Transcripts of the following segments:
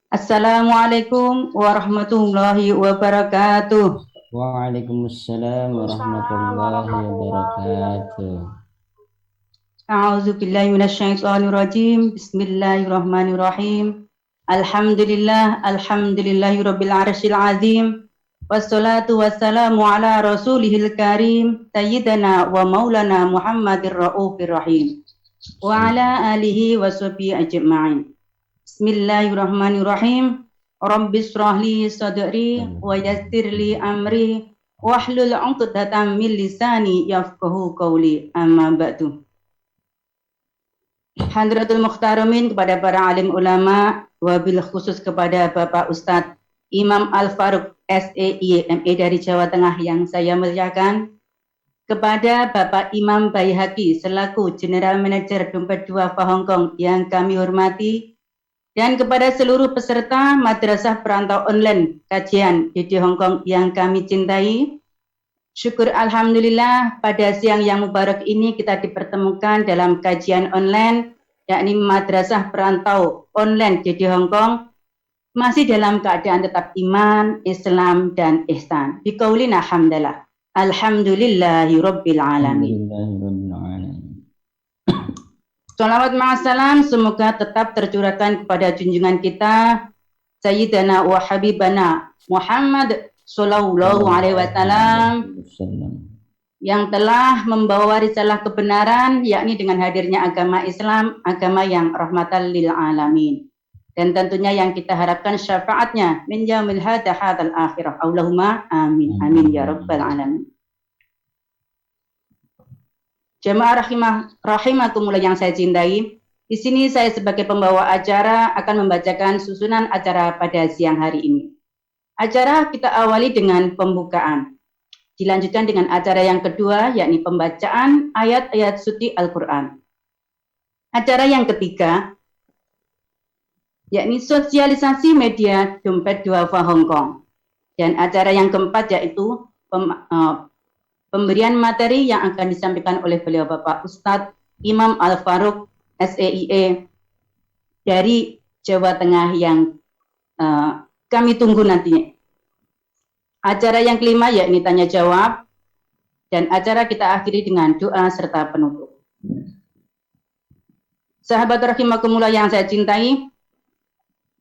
Assalamualaikum warahmatullahi wabarakatuh. Waalaikumsalam warahmatullahi wabarakatuh. A'udzu billahi minasyaitonir rajim. Bismillahirrahmanirrahim. Alhamdulillahirabbil arsyil azim. Wassalatu wassalamu ala rasulihil karim sayyidina wa maulana Muhammadir raufir rahim wa ala alihi washabihi ajma'in. Bismillahirrahmanirrahim. Rabbis shrahli sadri wa yassirli amri wahlul 'uqdatam min lisani yafqahu qawli. Amma ba'du. Hadratul Muhtaramin, kepada para alim ulama, wabil khusus kepada Bapak Ustadz Imam Al-Faruq SEI ME dari Jawa Tengah yang saya muliakan, kepada Bapak Imam Baihaqi selaku General Manager Dompet Duafa Hongkong yang kami hormati, dan kepada seluruh peserta Madrasah Perantau Online Kajian DD Hongkong yang kami cintai. Syukur alhamdulillah pada siang yang mubarak ini kita dipertemukan dalam kajian online, yakni Madrasah Perantau Online DD Hongkong, masih dalam keadaan tetap iman, Islam, dan ihsan. Biqaulina hamdalah. Alhamdulillahi rabbil alamin. Salawat ma'asalam semoga tetap tercurahkan kepada junjungan kita Sayyidana wa Habibana Muhammad Sallallahu Alaihi Wasallam yang telah membawa risalah kebenaran, yakni dengan hadirnya agama Islam, agama yang rahmatan lil alamin, dan tentunya yang kita harapkan syafaatnya min yaumil hadal akhirah. Allahumma amin amin ya rabbal alamin. Jemaah rahimakumullah yang saya cintai, di sini saya sebagai pembawa acara akan membacakan susunan acara pada siang hari ini. Acara kita awali dengan pembukaan, dilanjutkan dengan acara yang kedua, yakni pembacaan ayat-ayat suci Al-Quran. Acara yang ketiga, yakni sosialisasi media Dompet Duafa Hongkong. Dan acara yang keempat yaitu pemberian materi yang akan disampaikan oleh beliau Bapak Ustadz Imam Al-Faruq SEIE dari Jawa Tengah yang kami tunggu nantinya. Acara yang kelima yakni tanya jawab, dan acara kita akhiri dengan doa serta penutup. Sahabat rahimakumullah yang saya cintai,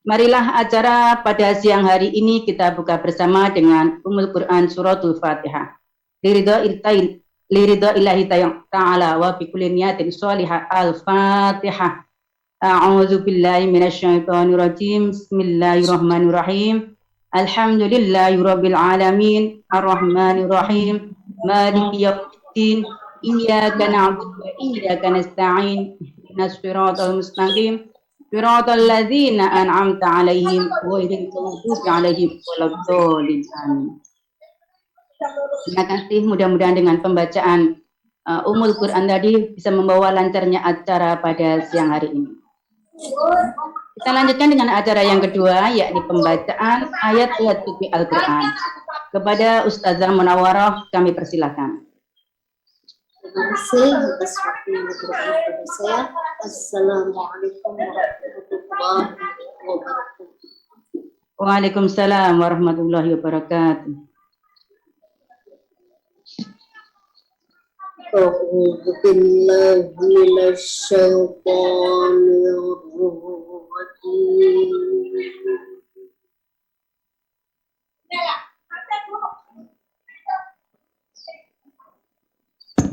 marilah acara pada siang hari ini kita buka bersama dengan Ummul Quran Suratul Fatihah. Liridha ilahi ta'ala wa bi kulli niyatin sholihah. Al-Fatihah. A'udzu billahi minasyaitonir rajim. Bismillahirrahmanirrahim. Alhamdulillahirabbil alamin, arrahmanir rahim, maliki yaumiddin, iyyaka na'budu wa iyyaka nasta'in, ihdinas siratal mustaqim, siratal ladzina an'amta 'alaihim ghairil maghdubi 'alaihim waladdallin. Amin. Terima kasih, mudah-mudahan dengan pembacaan Ummul Quran tadi bisa membawa lancarnya acara pada siang hari ini. Kita lanjutkan dengan acara yang kedua, yakni pembacaan ayat-ayat suci Al-Quran. Kepada Ustazah Munawwarah kami persilakan. Terima kasih atas waktu yang diberikan kepada saya. Assalamualaikum warahmatullahi wabarakatuh. Waalaikumsalam warahmatullahi wabarakatuh. A'udzu billahi minasyaitonir rajim.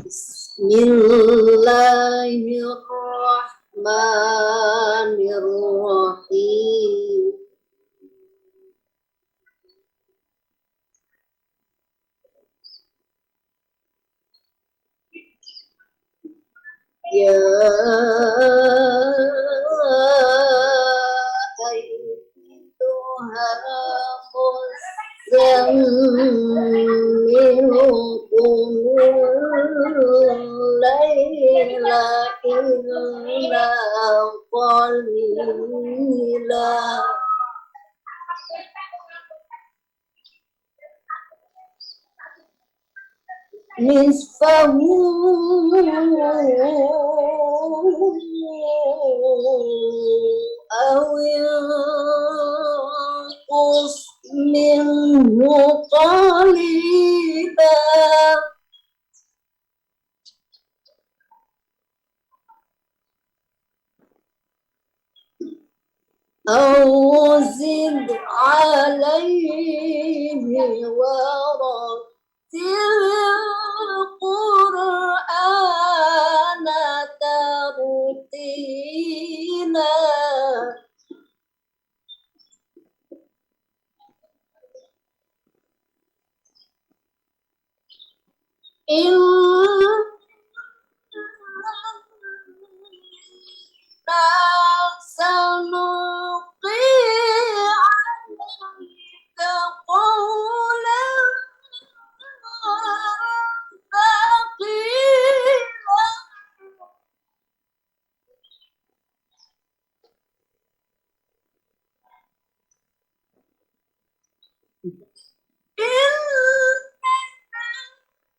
Bismillahirrahmanirrahim. Ya ayyuhal muzzammil qumil laila illa qalila nisfahu aw عليه ورتل القرآن ترتيلا سنلقي عليك قولا ثقيلا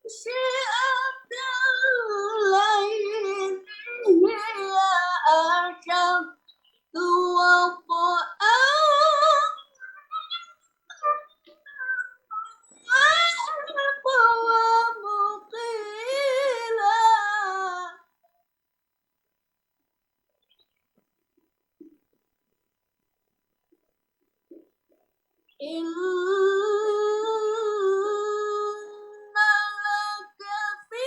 شئت الليل هي أشد وطئا وأقوم قيلا إن لك في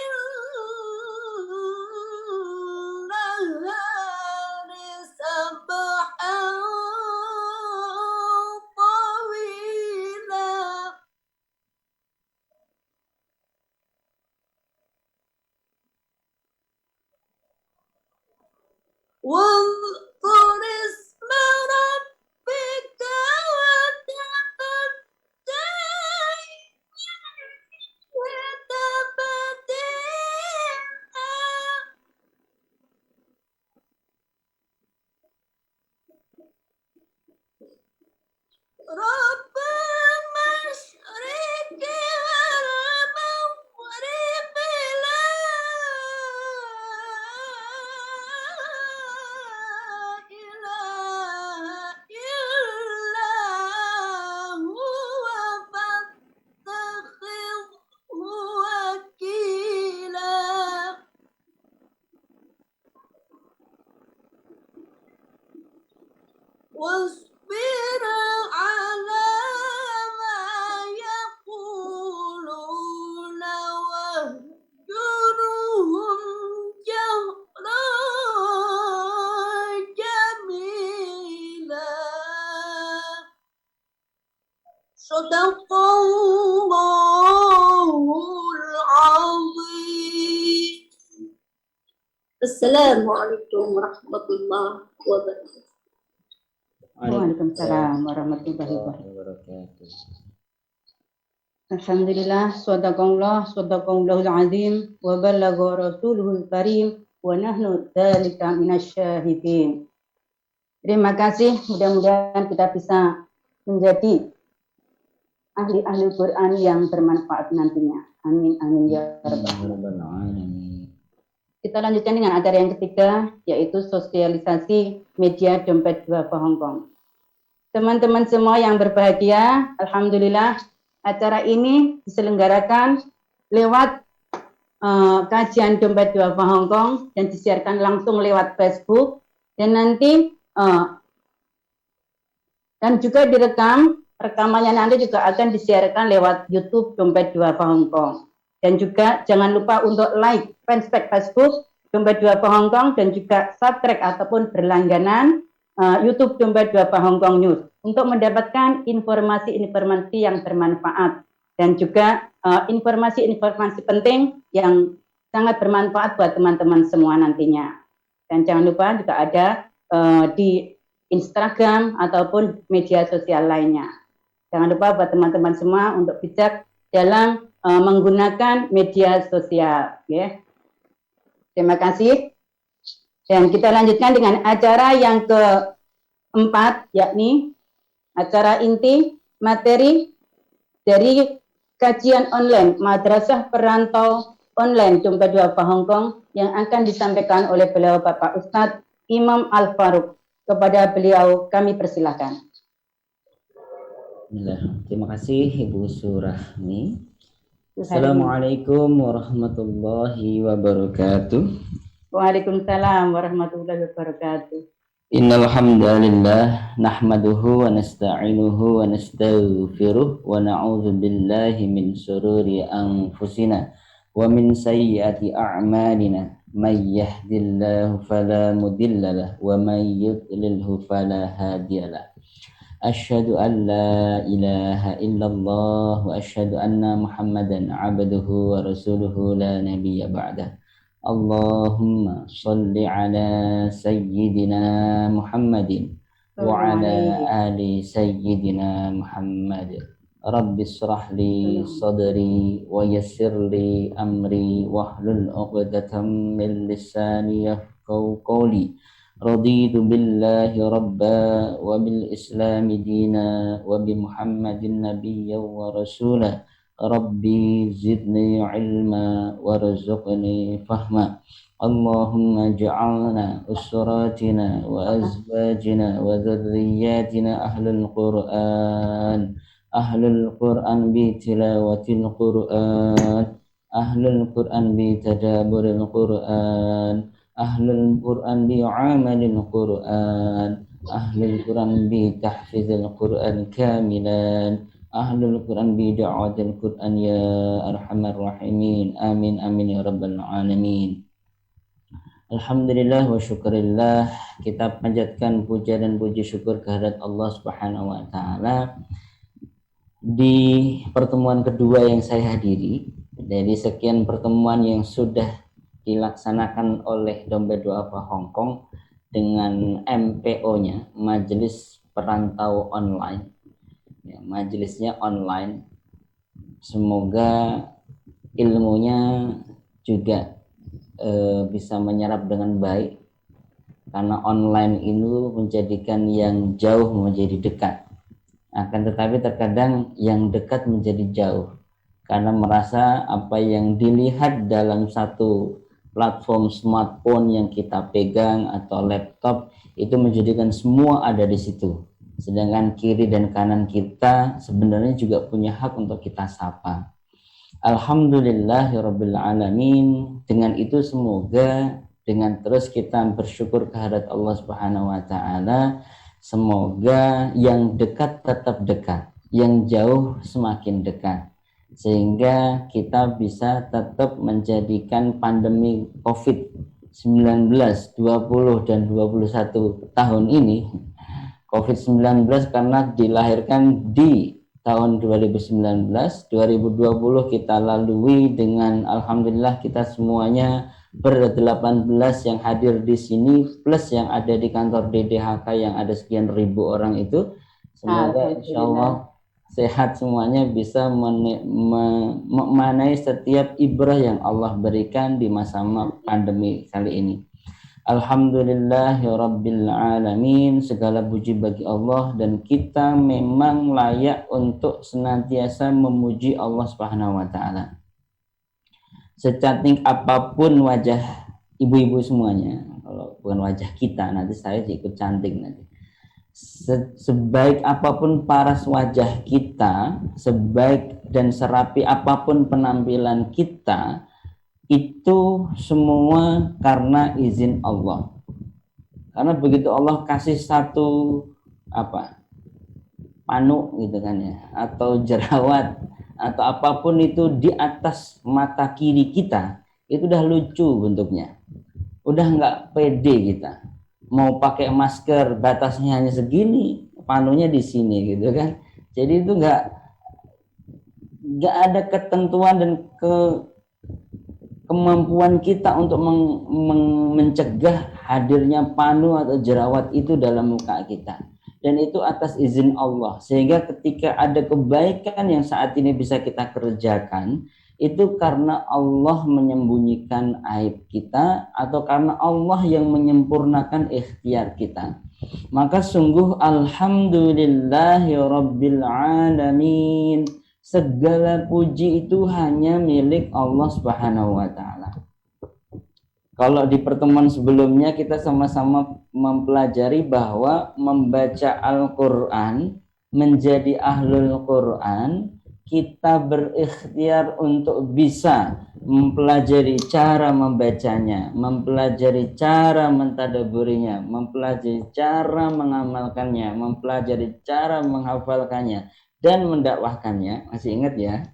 النهار سبحا طويلا واذكر اسم ربك وتبتل رب المشرق والمغرب لا إله إلا هو فاتخذه وكيلا واصبر على ما يقولون واهجرهم جهرا جميلا صدق الله العظيم. السلام عليكم ورحمة الله وبركاته. Waalaikumsalam warahmatullahi wabarakatuh. Alhamdulillah, sadaqallahul azim, wa ballagha rasuluhul karim, wa nahnu dzalika minasyahidin. Terima kasih, mudah-mudahan kita bisa menjadi ahli-ahli Quran yang bermanfaat nantinya. Amin amin ya rabbal alamin. Kita lanjutkan dengan acara yang ketiga, yaitu sosialisasi media Dompet Duafa Hongkong. Teman-teman semua yang berbahagia, alhamdulillah acara ini diselenggarakan lewat kajian Dompet Duafa Hongkong dan disiarkan langsung lewat Facebook dan nanti dan juga direkam, rekamannya nanti juga akan disiarkan lewat YouTube Dompet Duafa Hongkong. Dan juga jangan lupa untuk like fanspage Facebook Dompet Duafa Hongkong dan juga subscribe ataupun berlangganan YouTube Dompet Duafa Hongkong News untuk mendapatkan informasi-informasi yang bermanfaat dan juga informasi-informasi penting yang sangat bermanfaat buat teman-teman semua nantinya. Dan jangan lupa juga ada di Instagram ataupun media sosial lainnya. Jangan lupa buat teman-teman semua untuk bijak dalam menggunakan media sosial, ya. Terima kasih. Dan kita lanjutkan dengan acara yang keempat, yakni acara inti materi dari kajian online Madrasah Perantau Online Dompet Duafa Hongkong yang akan disampaikan oleh beliau Bapak Ustadz Imam Al-Faruq. Kepada beliau kami persilahkan. Terima kasih Ibu Surahmi. Assalamualaikum warahmatullahi wabarakatuh. Waalaikumsalam warahmatullahi wabarakatuh. Innal hamdalillah nahmaduhu wa nasta'inuhu wa nastaghfiruh wa na'udzu billahi min shururi anfusina wa min sayyiati a'malina may yahdihillahu fala mudhillalah wa may yudlilhu fala hadiyalah. Asyhadu an la ilaha illallah wa asyhadu anna Muhammadan 'abduhu wa rasuluhu la nabiyya ba'dah. Allahumma salli ala sayyidina Muhammadin wa ala ali sayyidina Muhammad. Rabbi shrah li sadri wa yassir li amri wahlul 'uqdatam min lisani yafqahu qawli. Raditu billahi rabba wa bil islami dina wa bi Muhammadin nabiyya wa rasulah. Rabbi zidni ilma warzuqni fahma. Allahumma ja'alna usratina wa azwajina wa dhurriyyatina ahlul Qur'an bi tilawatil Qur'an, ahlul Qur'an bi tadaburil Qur'an, ahlul Qur'an bi amalil Qur'an, ahlul Qur'an bi tahfizil Qur'an kamilan, ahlul Quran bi da'watil Quran ya arhamar rahimin. Amin amin ya rabbal alamin. Alhamdulillah wa syukurillah, kita panjatkan puja dan puji syukur kehadirat Allah Subhanahu wa taala di pertemuan kedua yang saya hadiri dari sekian pertemuan yang sudah dilaksanakan oleh Dompet Duafa Hongkong dengan MPO-nya, Majelis Perantau Online. Ya, majelisnya online. Semoga ilmunya juga bisa menyerap dengan baik, karena online itu menjadikan yang jauh menjadi dekat. Akan tetapi terkadang yang dekat menjadi jauh karena merasa apa yang dilihat dalam satu platform smartphone yang kita pegang atau laptop itu menjadikan semua ada di situ. Sedangkan kiri dan kanan kita sebenarnya juga punya hak untuk kita sapa. Alhamdulillahirabbil alamin. Dengan itu semoga dengan terus kita bersyukur kehadirat Allah Subhanahu wa taala, semoga yang dekat tetap dekat, yang jauh semakin dekat, sehingga kita bisa tetap menjadikan pandemi COVID-19 20 dan 21 tahun ini, COVID-19 karena dilahirkan di tahun 2019, 2020 kita lalui dengan alhamdulillah kita semuanya ber-18 yang hadir di sini plus yang ada di kantor DDHK yang ada sekian ribu orang itu. Semoga insyaallah sehat semuanya, bisa memaknai setiap ibrah yang Allah berikan di masa pandemi kali ini. Alhamdulillahirabbil alamin. Segala puji bagi Allah dan kita memang layak untuk senantiasa memuji Allah Subhanahu wa taala. Secantik apapun wajah ibu-ibu semuanya, kalau bukan wajah kita nanti saya ikut cantik nanti. Sebaik apapun paras wajah kita, sebaik dan serapi apapun penampilan kita, itu semua karena izin Allah. Karena begitu Allah kasih satu panu gitu kan ya, atau jerawat atau apapun itu di atas mata kiri kita, itu udah lucu bentuknya, udah nggak pede kita. Mau pakai masker batasnya hanya segini, panunya di sini gitu kan. Jadi itu nggak ada ketentuan dan kemampuan kita untuk mencegah hadirnya panu atau jerawat itu dalam muka kita, dan itu atas izin Allah. Sehingga ketika ada kebaikan yang saat ini bisa kita kerjakan, itu karena Allah menyembunyikan aib kita atau karena Allah yang menyempurnakan ikhtiar kita. Maka sungguh alhamdulillahirabbil alamin. Segala puji itu hanya milik Allah Subhanahu wa taala. Kalau di pertemuan sebelumnya kita sama-sama mempelajari bahwa membaca Al-Qur'an, menjadi ahlul Qur'an, kita berikhtiar untuk bisa mempelajari cara membacanya, mempelajari cara mentadaburinya, mempelajari cara mengamalkannya, mempelajari cara menghafalkannya, dan mendakwahkannya. Masih ingat ya?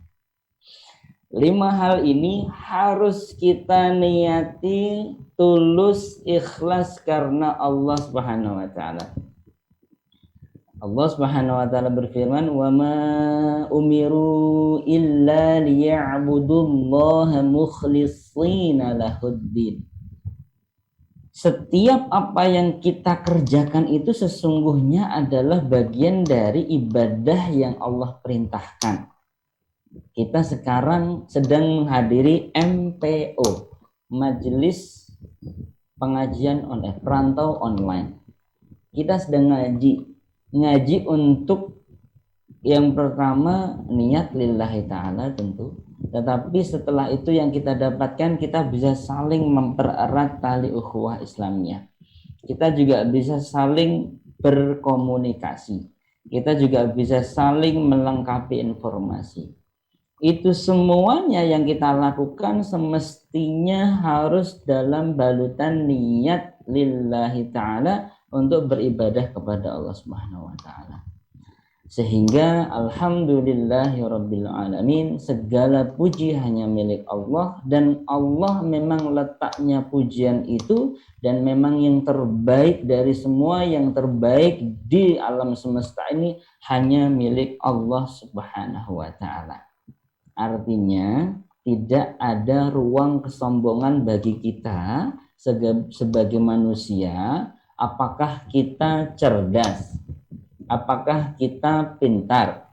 5 hal ini harus kita niati tulus ikhlas karena Allah Subhanahu wa taala. Allah Subhanahu wa taala berfirman, "Wa ma umiru illa liya'budullaha mukhlishina lahuddin." Setiap apa yang kita kerjakan itu sesungguhnya adalah bagian dari ibadah yang Allah perintahkan. Kita sekarang sedang menghadiri MPO, Majelis Pengajian Online, Perantau Online. Kita sedang ngaji untuk yang pertama niat lillahi ta'ala tentu, tetapi setelah itu yang kita dapatkan, kita bisa saling mempererat tali ukhuwah Islamiyah. Kita juga bisa saling berkomunikasi, kita juga bisa saling melengkapi informasi. Itu semuanya yang kita lakukan semestinya harus dalam balutan niat lillahi ta'ala untuk beribadah kepada Allah Subhanahu wa taala. Sehingga alhamdulillahirabbil alamin, segala puji hanya milik Allah, dan Allah memang letaknya pujian itu, dan memang yang terbaik dari semua yang terbaik di alam semesta ini hanya milik Allah Subhanahu wa taala. Artinya tidak ada ruang kesombongan bagi kita sebagai manusia. Apakah kita cerdas? Apakah kita pintar?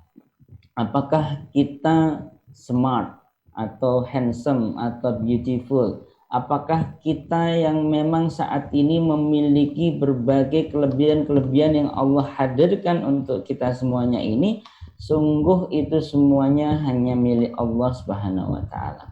Apakah kita smart atau handsome atau beautiful? Apakah kita yang memang saat ini memiliki berbagai kelebihan-kelebihan yang Allah hadirkan untuk kita semuanya ini? Sungguh itu semuanya hanya milik Allah Subhanahu wa taala.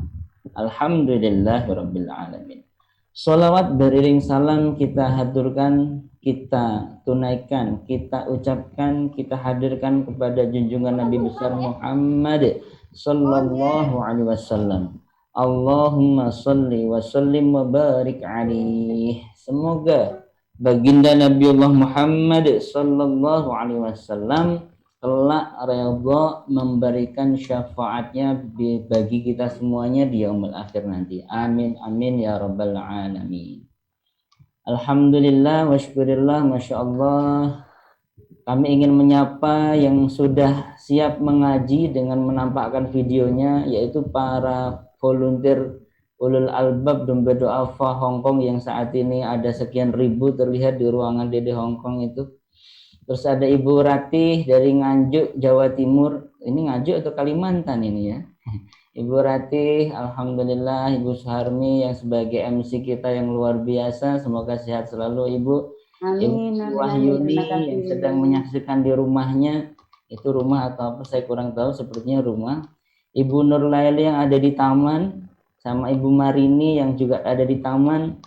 Alhamdulillahirabbil alamin. Sholawat beriring salam kita haturkan, kita tunaikan, kita ucapkan, kita hadirkan kepada junjungan Nabi besar Muhammad sallallahu alaihi wasallam. Allahumma sholli wa sallim wa barik alaihi. Semoga baginda Nabiullah Muhammad sallallahu alaihi wasallam kelak redha memberikan syafaatnya bagi kita semuanya di yaumul akhir nanti. Amin amin ya rabbal alamin. Alhamdulillah wa syukurillah, Masya Allah. Kami ingin menyapa yang sudah siap mengaji dengan menampakkan videonya, yaitu para volunteer ulul albab dompet du'afa Hongkong yang saat ini ada sekian ribu terlihat di ruangan Dede Hongkong itu. Terus ada Ibu Ratih dari Nganjuk, Jawa Timur. Ini Nganjuk atau Kalimantan ini ya. Ibu Ratih, alhamdulillah. Ibu Suharmi yang sebagai MC kita yang luar biasa. Semoga sehat selalu Ibu. Amin. Ibu Wahyuni yang sedang menyaksikan di rumahnya. Itu rumah atau apa saya kurang tahu, sepertinya rumah. Ibu Nur Laili yang ada di taman, sama Ibu Marini yang juga ada di taman,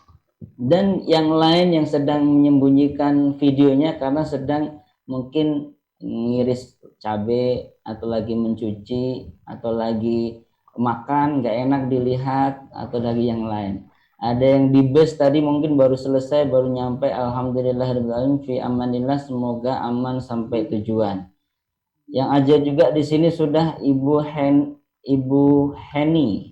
dan yang lain yang sedang menyembunyikan videonya karena sedang mungkin ngiris cabai atau lagi mencuci atau lagi makan nggak enak dilihat atau lagi yang lain. Ada yang di bus tadi mungkin baru selesai, baru nyampe, alhamdulillahirobbilalamin fi amanillah, semoga aman sampai tujuan. Yang aja juga di sini sudah Ibu Heni,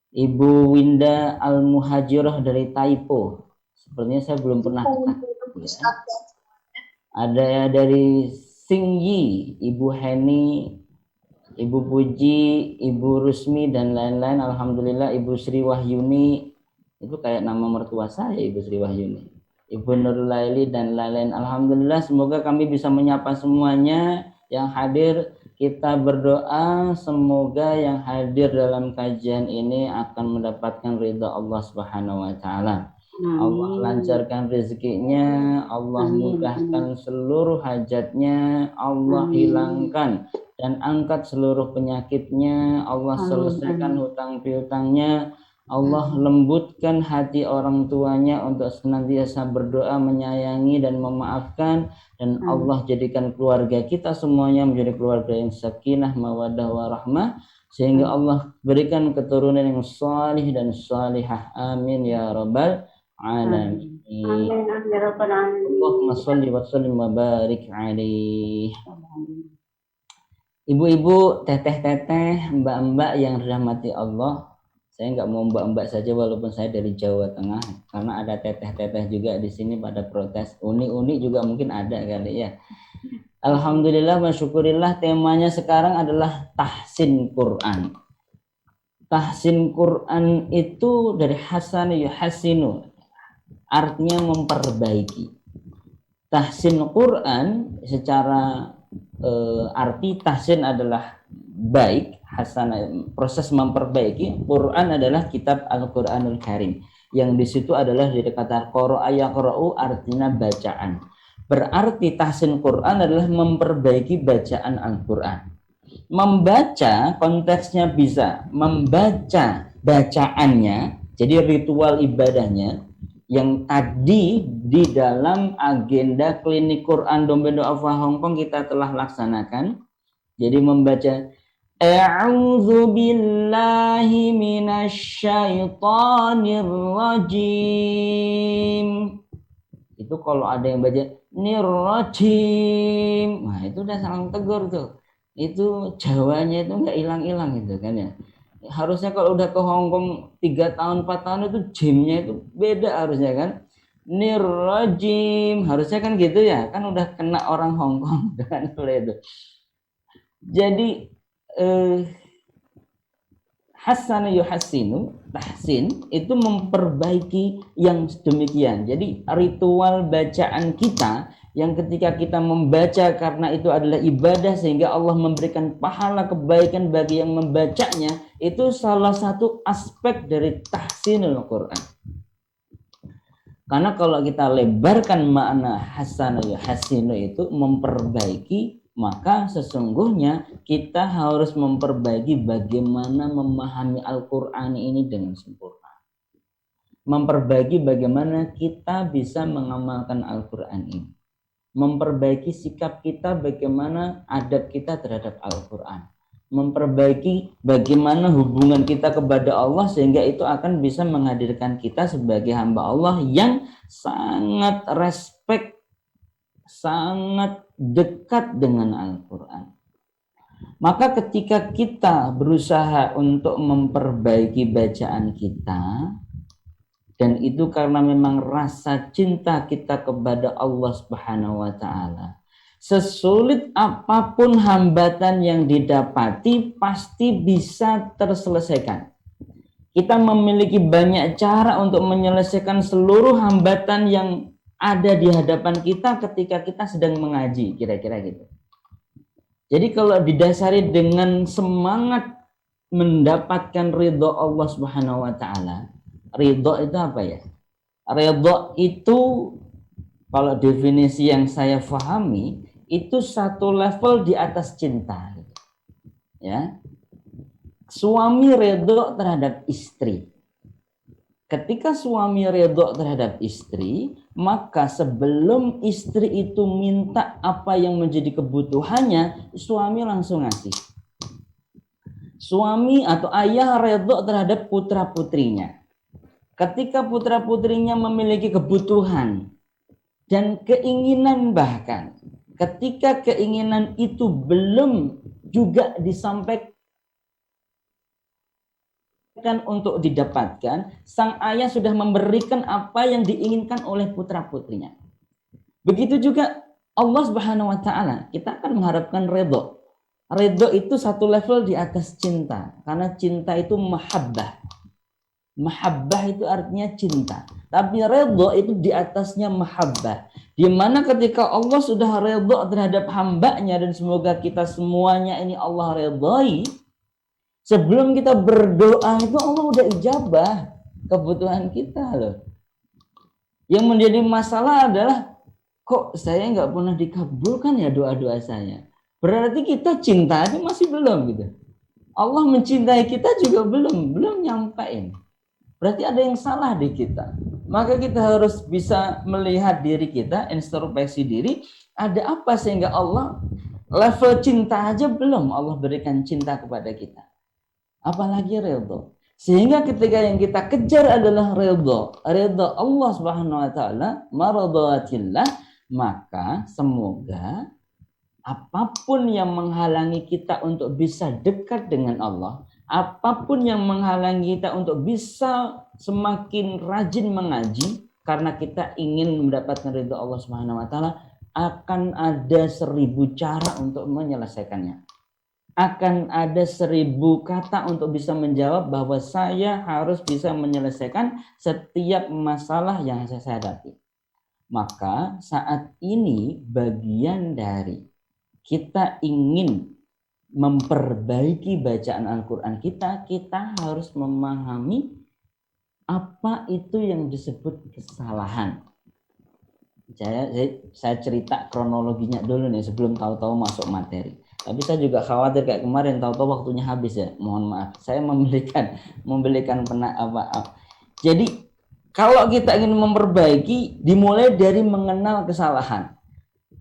Ibu Winda Al-Muhajirah dari Taipo. Sepertinya saya belum pernah ketemu ya. Ada dari Singyi, Ibu Heni, Ibu Puji, Ibu Rusmi, dan lain-lain. Alhamdulillah. Ibu Sri Wahyuni, itu kayak nama mertua saya, Ibu Sri Wahyuni. Ibu Nur Laili, dan lain-lain. Alhamdulillah, semoga kami bisa menyapa semuanya yang hadir. Kita berdoa semoga yang hadir dalam kajian ini akan mendapatkan ridha Allah Subhanahu wa taala. Allah lancarkan rezekinya, Allah mudahkan seluruh hajatnya, Allah hilangkan dan angkat seluruh penyakitnya, Allah selesaikan hutang piutangnya, Allah lembutkan hati orang tuanya untuk senantiasa berdoa, menyayangi dan memaafkan, dan Allah jadikan keluarga kita semuanya menjadi keluarga yang sakinah, mawaddah, warahmah, sehingga Allah berikan keturunan yang salih dan salihah. Amin ya rabbal alamin. Amin ya rabbal alamin. Allahumma sholli wa sallim wa barik alaihi. Ibu-ibu, teteh-teteh, mbak-mbak yang dirahmati Allah, saya nggak mau mbak-mbak saja walaupun saya dari Jawa Tengah, karena ada teteh-teteh juga di sini pada protes. Uni-uni juga mungkin ada kali ya. Alhamdulillah wa syukurillah, temanya sekarang adalah tahsin Quran. Tahsin Quran itu dari hasana yuhasinu, artinya memperbaiki. Tahsin Quran secara arti tahsin adalah baik, hasanah proses memperbaiki. Quran adalah kitab Al-Qur'anul Karim, yang di situ adalah dari kata qara'a yaqra'u, artinya bacaan. Berarti tahsin Quran adalah memperbaiki bacaan Al-Qur'an. Membaca konteksnya bisa membaca bacaannya, jadi ritual ibadahnya yang tadi di dalam agenda klinik Quran Dompendo Alfa Hongkong kita telah laksanakan. Jadi membaca A'udzu billahi minasyaitonir rajim. Itu kalau ada yang baca nirrajim, nah itu udah saling tegur tuh. Itu Jawanya itu nggak hilang-hilang gitu kan ya. Harusnya kalau udah ke Hongkong 3 tahun 4 tahun itu jimnya itu beda harusnya kan. Nirrajim harusnya kan gitu ya, kan udah kena orang Hongkong dengan itu. Jadi hasana yuhasinu, tahsin itu memperbaiki yang demikian. Jadi ritual bacaan kita yang ketika kita membaca karena itu adalah ibadah sehingga Allah memberikan pahala kebaikan bagi yang membacanya, itu salah satu aspek dari tahsinul Quran. Karena kalau kita lebarkan makna hasana yuhasinu itu memperbaiki, maka sesungguhnya kita harus memperbaiki bagaimana memahami Al-Quran ini dengan sempurna. Memperbaiki bagaimana kita bisa mengamalkan Al-Quran ini. Memperbaiki sikap kita, bagaimana adab kita terhadap Al-Quran. Memperbaiki bagaimana hubungan kita kepada Allah sehingga itu akan bisa menghadirkan kita sebagai hamba Allah yang sangat respect, sangat dekat dengan Al-Quran. Maka ketika kita berusaha untuk memperbaiki bacaan kita, dan itu karena memang rasa cinta kita kepada Allah Subhanahu wa Ta'ala, sesulit apapun hambatan yang didapati pasti bisa terselesaikan. Kita memiliki banyak cara untuk menyelesaikan seluruh hambatan yang ada di hadapan kita ketika kita sedang mengaji, kira-kira gitu. Jadi kalau didasari dengan semangat mendapatkan ridho Allah Subhanahu wa Ta'ala, ridho itu apa ya? Ridho itu kalau definisi yang saya pahami itu satu level di atas cinta, ya. Suami ridho terhadap istri. Ketika suami ridho terhadap istri, maka sebelum istri itu minta apa yang menjadi kebutuhannya, suami langsung ngasih. Suami atau ayah ridho terhadap putra-putrinya. Ketika putra-putrinya memiliki kebutuhan dan keinginan, bahkan ketika keinginan itu belum juga disampaikan untuk didapatkan, sang ayah sudah memberikan apa yang diinginkan oleh putra-putrinya. Begitu juga Allah Subhanahu wa Ta'ala, kita akan mengharapkan ridho. Ridho itu satu level di atas cinta, karena cinta itu mahabbah. Mahabbah itu artinya cinta, tapi ridho itu di atasnya mahabbah. Di mana ketika Allah sudah ridho terhadap hambanya, dan semoga kita semuanya ini Allah ridhoi, sebelum kita berdoa itu Allah udah ijabah kebutuhan kita loh. Yang menjadi masalah adalah kok saya nggak pernah dikabulkan ya doa-doa saya. Berarti kita cinta aja masih belum gitu. Allah mencintai kita juga belum nyampein. berarti ada yang salah di kita. Maka kita harus bisa melihat diri kita, introspeksi diri, ada apa sehingga Allah level cinta aja belum Allah berikan cinta kepada kita. Apalagi ridho. Sehingga ketika yang kita kejar adalah ridho Allah Subhanahu wa taala, maradhatillah, maka semoga apapun yang menghalangi kita untuk bisa dekat dengan Allah, apapun yang menghalangi kita untuk bisa semakin rajin mengaji karena kita ingin mendapatkan ridho Allah Subhanahu wa taala, akan ada 1000 cara untuk menyelesaikannya. Akan ada 1000 kata untuk bisa menjawab bahwa saya harus bisa menyelesaikan setiap masalah yang saya hadapi. Maka saat ini bagian dari kita ingin memperbaiki bacaan Al-Quran kita harus memahami apa itu yang disebut kesalahan. Saya cerita kronologinya dulu nih sebelum tahu-tahu masuk materi. Tapi saya juga khawatir kayak kemarin tahu-tahu waktunya habis ya. Mohon maaf. Saya membelikan Jadi kalau kita ingin memperbaiki, dimulai dari mengenal kesalahan.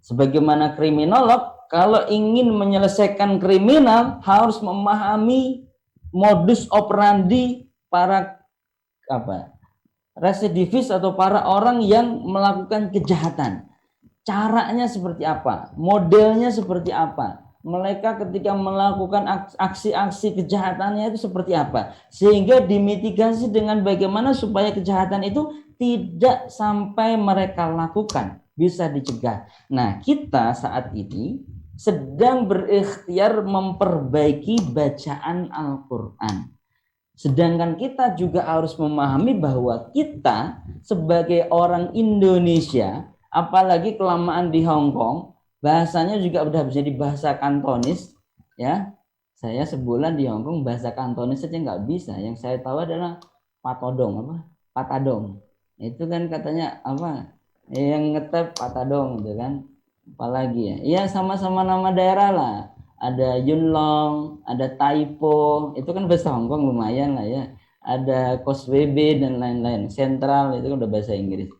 Sebagaimana kriminolog, kalau ingin menyelesaikan kriminal harus memahami modus operandi para residivis atau para orang yang melakukan kejahatan. Caranya seperti apa? Modelnya seperti apa? Mereka ketika melakukan aksi-aksi kejahatannya itu seperti apa? Sehingga dimitigasi dengan bagaimana supaya kejahatan itu tidak sampai mereka lakukan, bisa dicegah. Nah, kita saat ini sedang berikhtiar memperbaiki bacaan Al-Quran. Sedangkan kita juga harus memahami bahwa kita sebagai orang Indonesia, apalagi kelamaan di Hong Kong, bahasanya juga udah bisa bahasa Kantonis, ya. Saya sebulan di Hong Kong bahasa Kantonis saja nggak bisa. Yang saya tahu adalah patadong. Itu kan katanya yang ngetep patadong gitu kan. Apalagi ya. Iya sama-sama nama daerah lah. Ada Yunlong, ada Taipo, itu kan bahasa Hong Kong lumayan lah ya. Ada Causeway Bay dan lain-lain. Sentral itu kan udah bahasa Inggris.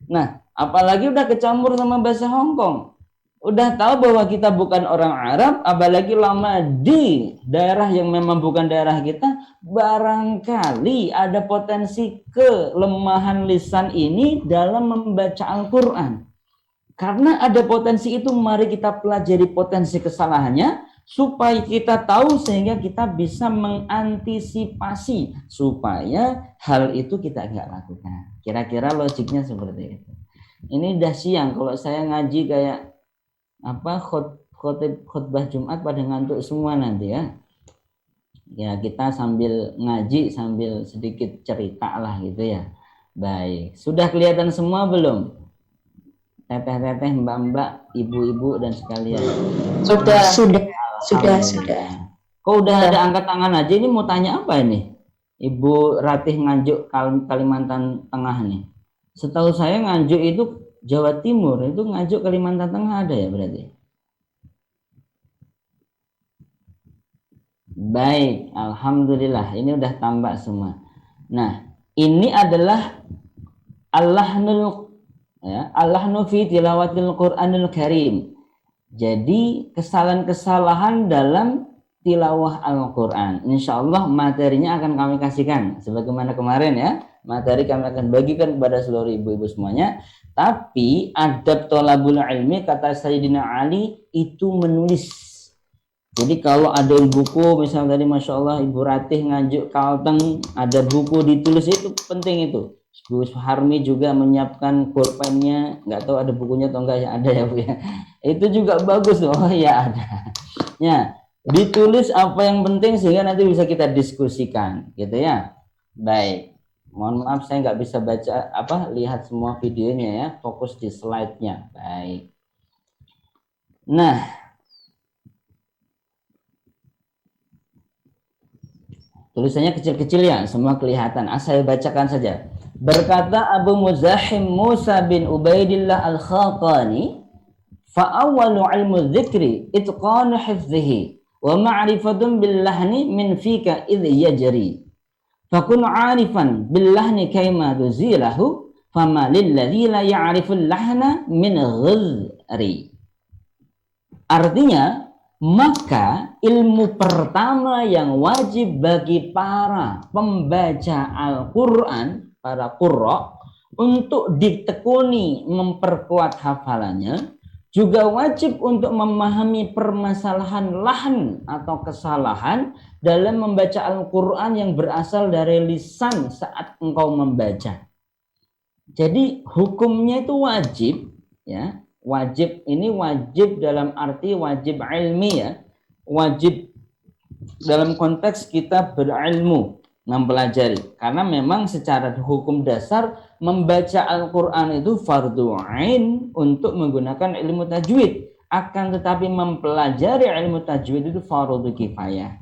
Nah, apalagi udah kecampur sama bahasa Hong Kong. Udah tahu bahwa kita bukan orang Arab, apalagi lama di daerah yang memang bukan daerah kita, barangkali ada potensi kelemahan lisan ini dalam membaca Al-Quran. Karena ada potensi itu, mari kita pelajari potensi kesalahannya, supaya kita tahu sehingga kita bisa mengantisipasi supaya hal itu kita nggak lakukan. Kira-kira logiknya seperti itu. Ini udah siang, kalau saya ngaji kayak khutbah Jumat pada ngantuk semua nanti ya. Ya kita sambil ngaji sambil sedikit cerita lah gitu ya. Baik, sudah kelihatan semua belum? Teteh-teteh, mbak-mbak, ibu-ibu dan sekalian. Sudah. Kok udah ada angkat tangan aja? Ini mau tanya apa ini? Ibu Ratih Nganjuk Kalimantan Tengah nih. Setahu saya Nganjuk itu Jawa Timur, itu Nganjuk Kalimantan Tengah ada ya berarti? Baik, alhamdulillah ini udah tambah semua. Nah, ini adalah Allahnu fi tilawatil Qur'anil Karim. Jadi kesalahan-kesalahan dalam tilawah Al-Quran. Insyaallah materinya akan kami kasihkan sebagaimana kemarin ya. Materi kami akan bagikan kepada seluruh ibu-ibu semuanya. Tapi adab thalabul ilmi, kata Sayyidina Ali, itu menulis. Jadi kalau ada buku, misalnya tadi Masya Allah Ibu Ratih Nganjuk Kalteng, ada buku ditulis, itu penting itu. Bu Harmi juga menyiapkan pulpennya, nggak tahu ada bukunya atau enggak ya, ada ya Bu ya. Itu juga bagus loh. Oh ya ada. Ya, ditulis apa yang penting sehingga nanti bisa kita diskusikan gitu ya. Baik. Mohon maaf saya nggak bisa baca lihat semua videonya ya, fokus di slide-nya. Baik. Nah, tulisannya kecil-kecil ya, semua kelihatan. Saya bacakan saja. Berkata Abu Muzahim Musa bin Ubaidillah Al-Khaqani, fa'awwalu ilmu dzikri itqanu hifdhihi wa ma'rifatun billahni min fika idh yajri. Fakun 'arifan billahni kaima duzilahu fama lilladzi la ya'riful lahna min ghazri. Artinya, maka ilmu pertama yang wajib bagi para pembaca Al-Quran, para qurra, untuk ditekuni memperkuat hafalannya, juga wajib untuk memahami permasalahan lahan atau kesalahan dalam membaca Al-Quran yang berasal dari lisan saat engkau membaca. Jadi hukumnya itu wajib, ya. Wajib ini wajib dalam arti wajib ilmi, ya. Wajib dalam konteks kita berilmu, mempelajari. Karena memang secara hukum dasar membaca Al-Quran itu fardu ain untuk menggunakan ilmu tajwid. Akan tetapi mempelajari ilmu tajwid itu fardu kifayah.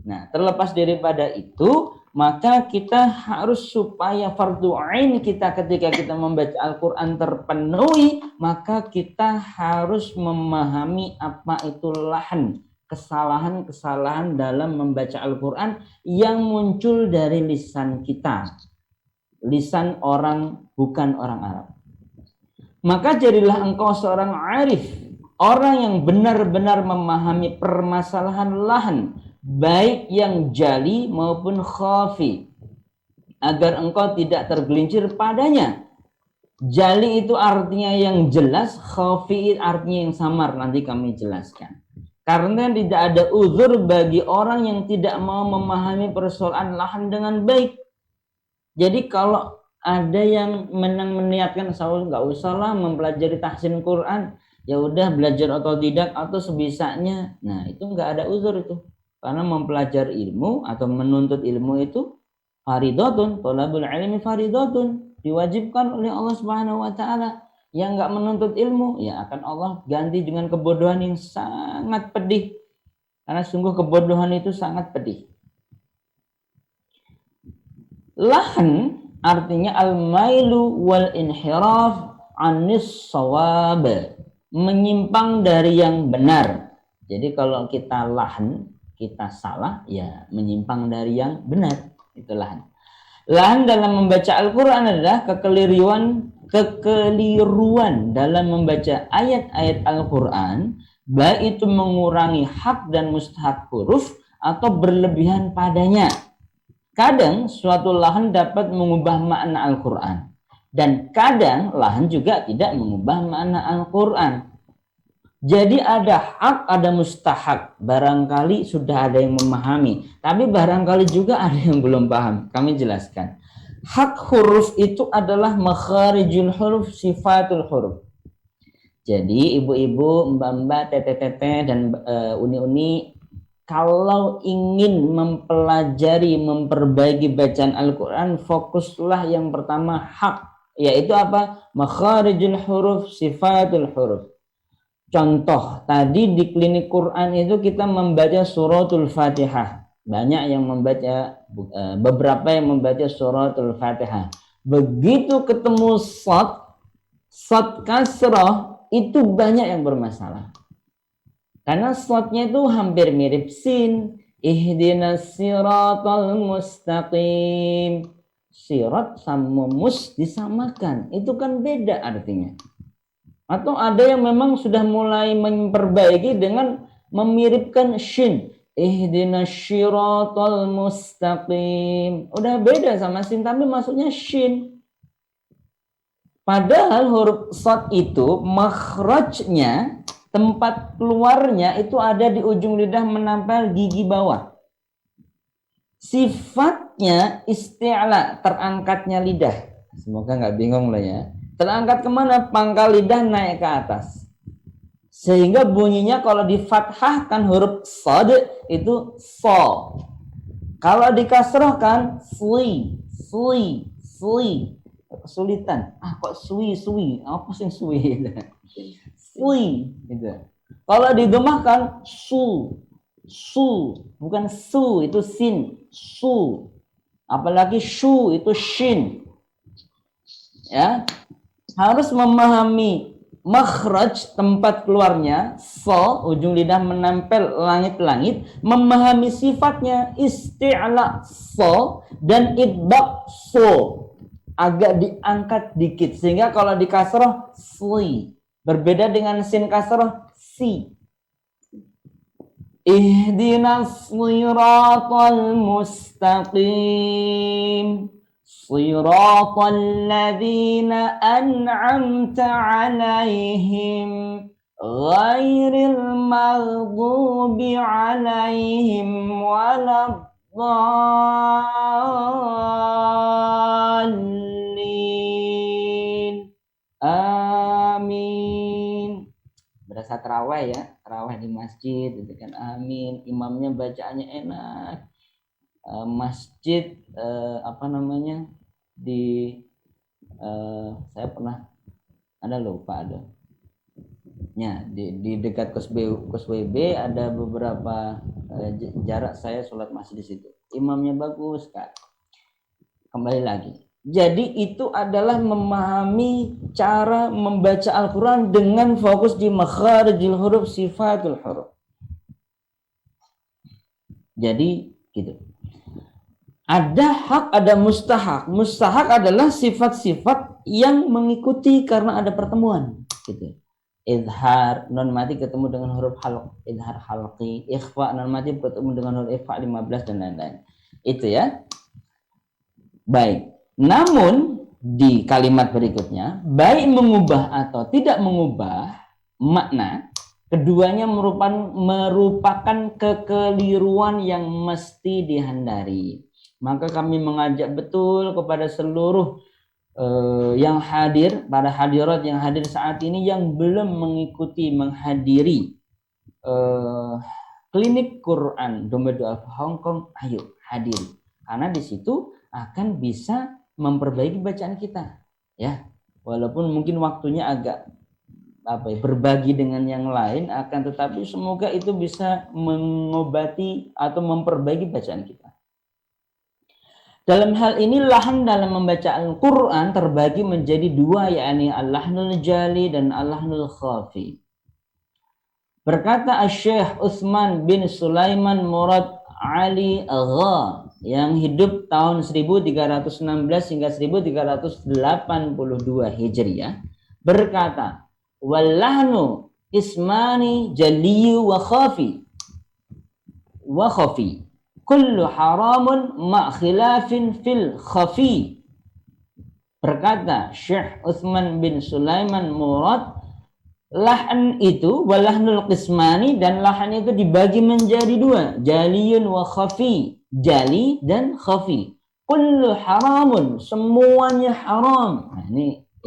Nah, terlepas daripada itu, maka kita harus supaya fardu ain kita ketika kita membaca Al-Quran terpenuhi, maka kita harus memahami apa itu lahan, kesalahan-kesalahan dalam membaca Al-Quran yang muncul dari lisan kita, lisan orang bukan orang Arab. Maka jadilah engkau seorang arif, orang yang benar-benar memahami permasalahan lahan, baik yang jali maupun khafi, agar engkau tidak tergelincir padanya. Jali itu artinya yang jelas, khafi artinya yang samar, nanti kami jelaskan. Karena tidak ada uzur bagi orang yang tidak mau memahami persoalan lahan dengan baik. Jadi kalau ada yang meniatkan, saya nggak usahlah mempelajari tahsin Quran, ya udah belajar otodidak atau sebisanya. Nah, itu nggak ada uzur itu. Karena mempelajari ilmu atau menuntut ilmu itu faridatun, thalabul ilmi faridatun, diwajibkan oleh Allah Subhanahu wa taala. Yang nggak menuntut ilmu, ya akan Allah ganti dengan kebodohan yang sangat pedih. Karena sungguh kebodohan itu sangat pedih. Lahan artinya al-mailu wal inhiraf anis shawab, menyimpang dari yang benar. Jadi kalau kita lahan, kita salah, ya menyimpang dari yang benar, itu lahan. Lahan dalam membaca Al-Quran adalah kekeliruan dalam membaca ayat-ayat Al-Quran, baik itu mengurangi hak dan mustahak huruf atau berlebihan padanya. Kadang suatu lahan dapat mengubah makna Al-Quran, dan kadang lahan juga tidak mengubah makna Al-Quran. Jadi ada hak, ada mustahak. Barangkali sudah ada yang memahami, tapi barangkali juga ada yang belum paham. Kami jelaskan. Hak huruf itu adalah makharijul huruf, sifatul huruf. Jadi ibu-ibu, mbak-mbak, tete-tete, dan uni-uni, kalau ingin mempelajari, memperbaiki bacaan Al-Quran, fokuslah yang pertama hak. Yaitu apa? Makharijul huruf, sifatul huruf. Contoh, tadi di klinik Quran itu kita membaca suratul Fatihah. Banyak yang membaca, beberapa yang membaca suratul Fatihah. Begitu ketemu shad kasrah, itu banyak yang bermasalah. Karena shadnya itu hampir mirip sin. Ihdinas siratal mustaqim. Sirat sama mus disamakan. Itu kan beda artinya. Atau ada yang memang sudah mulai memperbaiki dengan memiripkan shin. Ihdinas siratal mustaqim. Udah beda sama sin, tapi maksudnya shin. Padahal huruf shad itu makhrajnya, tempat keluarnya itu ada di ujung lidah menempel gigi bawah. Sifatnya isti'la, terangkatnya lidah. Semoga nggak bingung lah ya. Terangkat kemana? Pangkal lidah naik ke atas. Sehingga bunyinya kalau difathahkan huruf shad itu so. Kalau dikasrahkan sui. Kesulitan. Kok sui. Apa sih sui? Sui gitu. Kalau didhammakan su. Bukan su, itu sin. Su. Apalagi shu itu shin. Ya. Harus memahami makhraj, tempat keluarnya, so, ujung lidah menempel langit-langit, memahami sifatnya, isti'la, so, dan idbaq, so, agak diangkat dikit, sehingga kalau di kasroh, si, berbeda dengan sin kasroh, si. Ihdinas siratal mustaqim, siratal ladzina an'amta alaihim, ghairil maghdubi alaihim waladdallin. Amin. Berasa terawih ya, terawih di masjid gitu kan, amin, imamnya bacaannya enak. Masjid di saya pernah di dekat kos WB ada beberapa jarak saya sholat masjid di situ, imamnya bagus kan. Kembali lagi, jadi itu adalah memahami cara membaca Al-Quran dengan fokus di makharijil huruf, sifatul huruf. Jadi gitu. Ada hak, ada mustahak. Mustahak adalah sifat-sifat yang mengikuti karena ada pertemuan. Gitu. Idhar, non mati ketemu dengan huruf halq, idhar halqi. Ikhfa, non mati ketemu dengan huruf ikhfa 15 dan lain-lain. Itu ya. Baik. Namun di kalimat berikutnya, baik mengubah atau tidak mengubah makna, keduanya merupakan kekeliruan yang mesti dihindari. Maka kami mengajak betul kepada seluruh yang hadir, para hadirat yang hadir saat ini yang belum menghadiri klinik Quran Domba Du'afa Hong Kong, ayo hadir. Karena di situ akan bisa memperbaiki bacaan kita. Ya, walaupun mungkin waktunya agak berbagi dengan yang lain, akan tetapi semoga itu bisa mengobati atau memperbaiki bacaan kita. Dalam hal ini lahan dalam membaca Al-Quran terbagi menjadi dua, yakni al-lahnul jali dan al-lahnul khafi. Berkata Syekh Utsman bin Sulaiman Murad Ali Agha yang hidup tahun 1316 hingga 1382 Hijriah, berkata, wallahnu ismani jaliyu wa khafi. Kullu haramun ma khilafin fil khafi. Berkata Syekh Utsman bin Sulaiman Murad, lahan itu walahnul qismani, dan lahan itu dibagi menjadi dua, jaliyun wa khafi, jali dan khafi. Kullu haramun, semuanya haram. Nah,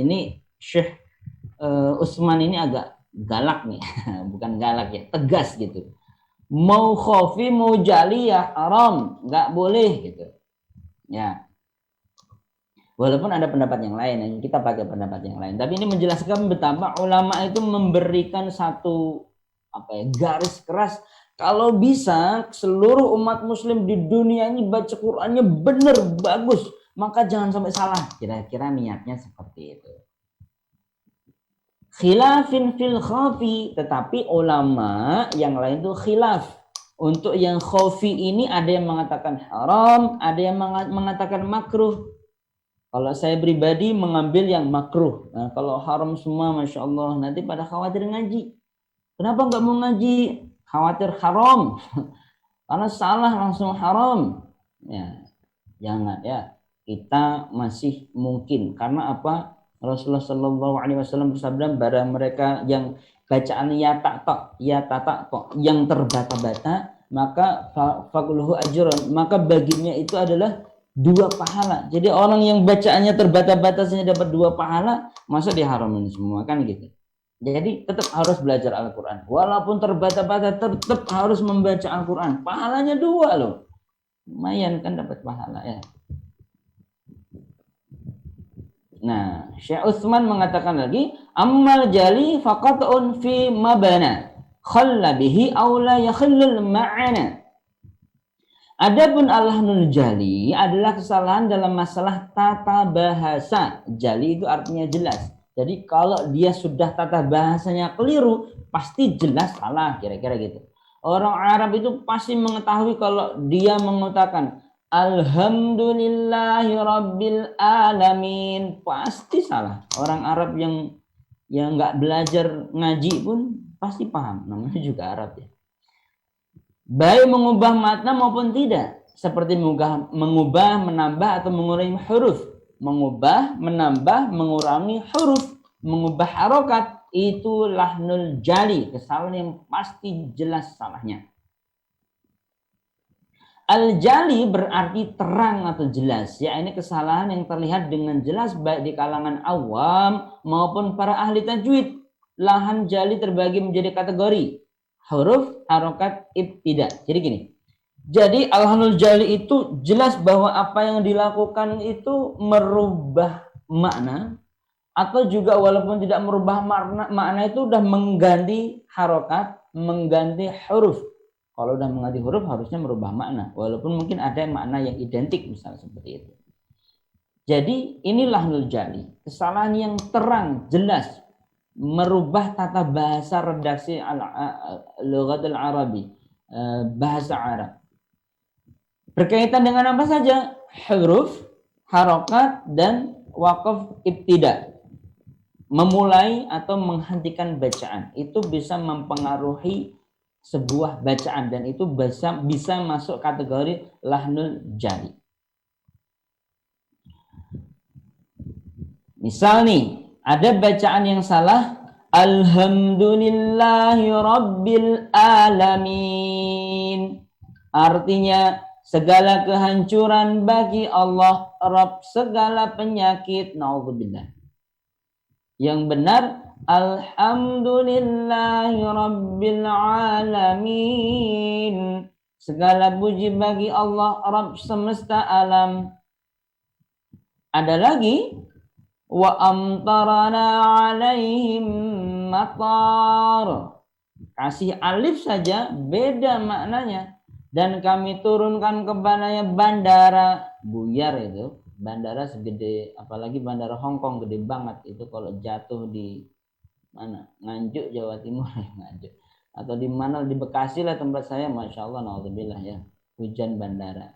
ini Syekh Utsman ini agak galak nih, bukan galak ya, tegas gitu. Mau khafi mau jali ya haram, nggak boleh gitu ya. Walaupun ada pendapat yang lain, yang kita pakai pendapat yang lain, tapi ini menjelaskan betapa ulama itu memberikan satu garis keras, kalau bisa seluruh umat muslim di dunia ini baca Qur'annya benar bagus, maka jangan sampai salah. Kira-kira niatnya seperti itu. Khilafin fil khafi, tetapi ulama yang lain itu khilaf. Untuk yang khafi ini ada yang mengatakan haram, ada yang mengatakan makruh. Kalau saya pribadi mengambil yang makruh. Nah, kalau haram semua, masya Allah, nanti pada khawatir ngaji. Kenapa nggak mau ngaji? Khawatir haram. Karena salah langsung haram. Ya, jangan ya. Kita masih mungkin, karena apa? Rasulullah Shallallahu Alaihi Wasallam bersabda, barang mereka yang bacaan ya tak yang terbata-bata, maka fakulhu ajron, maka baginya itu adalah 2 pahala. Jadi orang yang bacaannya terbata-bata saja dapat 2 pahala, masa diharamin semua, kan gitu. Jadi tetap harus belajar Al-Quran, walaupun terbata-bata tetap harus membaca Al-Quran. Pahalanya 2 loh, lumayan kan dapat pahala ya. Nah, Syekh Utsman mengatakan lagi, ammal jali faqatun fi mabana khalla bihi aw la yakhillul ma'ana. Adapun al-lahnul jali adalah kesalahan dalam masalah tata bahasa. Jali itu artinya jelas. Jadi kalau dia sudah tata bahasanya keliru, pasti jelas salah, kira-kira gitu. Orang Arab itu pasti mengetahui kalau dia mengatakan Alhamdulillahi Rabbil Alamin, pasti salah. Orang Arab yang nggak belajar ngaji pun pasti paham, namanya juga Arab ya. Baik mengubah makna maupun tidak, seperti mengubah, menambah atau mengurangi huruf. Mengubah, menambah, mengurangi huruf, mengubah harokat, itu lahnul jali, kesalahan yang pasti jelas salahnya. Al-jali berarti terang atau jelas, ya ini kesalahan yang terlihat dengan jelas baik di kalangan awam maupun para ahli tajwid. Lahan jali terbagi menjadi kategori huruf, harokat, ibtida. Jadi gini, jadi al-lahnul jali itu jelas bahwa apa yang dilakukan itu merubah makna, atau juga walaupun tidak merubah makna itu udah mengganti harokat, mengganti huruf. Kalau udah mengganti huruf harusnya merubah makna, walaupun mungkin ada makna yang identik misalnya seperti itu. Jadi ini lahnul jali, kesalahan yang terang, jelas, merubah tata bahasa redaksi lughatul Arabi, bahasa Arab. Berkaitan dengan apa saja? Huruf, harokat, dan waqaf ibtida. Memulai atau menghentikan bacaan. Itu bisa mempengaruhi sebuah bacaan dan itu bisa masuk kategori lahnul jali. Misal nih, ada bacaan yang salah, Alhamdulillahi Rabbil Alamin. Artinya, segala kehancuran bagi Allah, Rabb segala penyakit, naudzubillah. Yang benar, Alhamdulillahi Rabbil Alamin. Segala puji bagi Allah, Rabb semesta alam. Ada lagi, wa amtarana alaihim matar. Kasih alif saja beda maknanya. Dan kami turunkan kepadanya bandara, buyar itu, bandara segede, apalagi bandara Hongkong gede banget itu, kalau jatuh di mana, Nganjuk Jawa Timur ya, Nganjuk, atau di mana, di Bekasi lah tempat saya, masya Allah, naudzubillah ya, hujan bandara.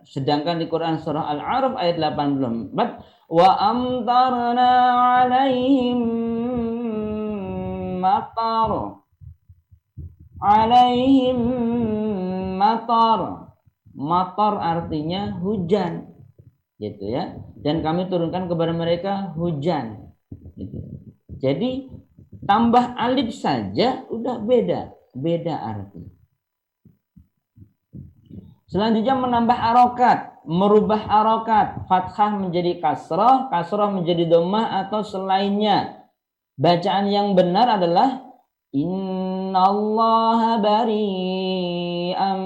Sedangkan di Quran surah Al-A'raf ayat 84, wa amtarna alaihim matar, alaihim matar. Matar artinya hujan, gitu ya. Dan kami turunkan kepada mereka hujan, gitu. Jadi tambah alif saja udah beda arti. Selanjutnya menambah harokat, merubah harokat, fathah menjadi kasrah, kasrah menjadi dhammah atau selainnya. Bacaan yang benar adalah Innallaha bari'am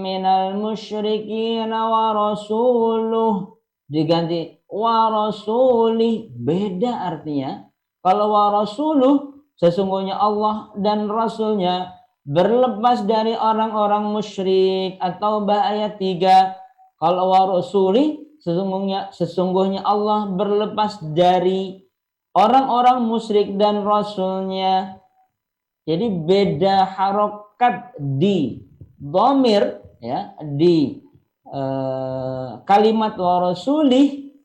minal musyrikin wa rasuluh. Diganti wa rasulih, beda artinya. Kalau wa rasuluh, sesungguhnya Allah dan Rasulnya berlepas dari orang-orang musyrik, atau ayat 3. Kalau wa rasuli, sesungguhnya Allah berlepas dari orang-orang musyrik dan Rasulnya. Jadi beda harokat di dhamir ya, di kalimat wa rasulih,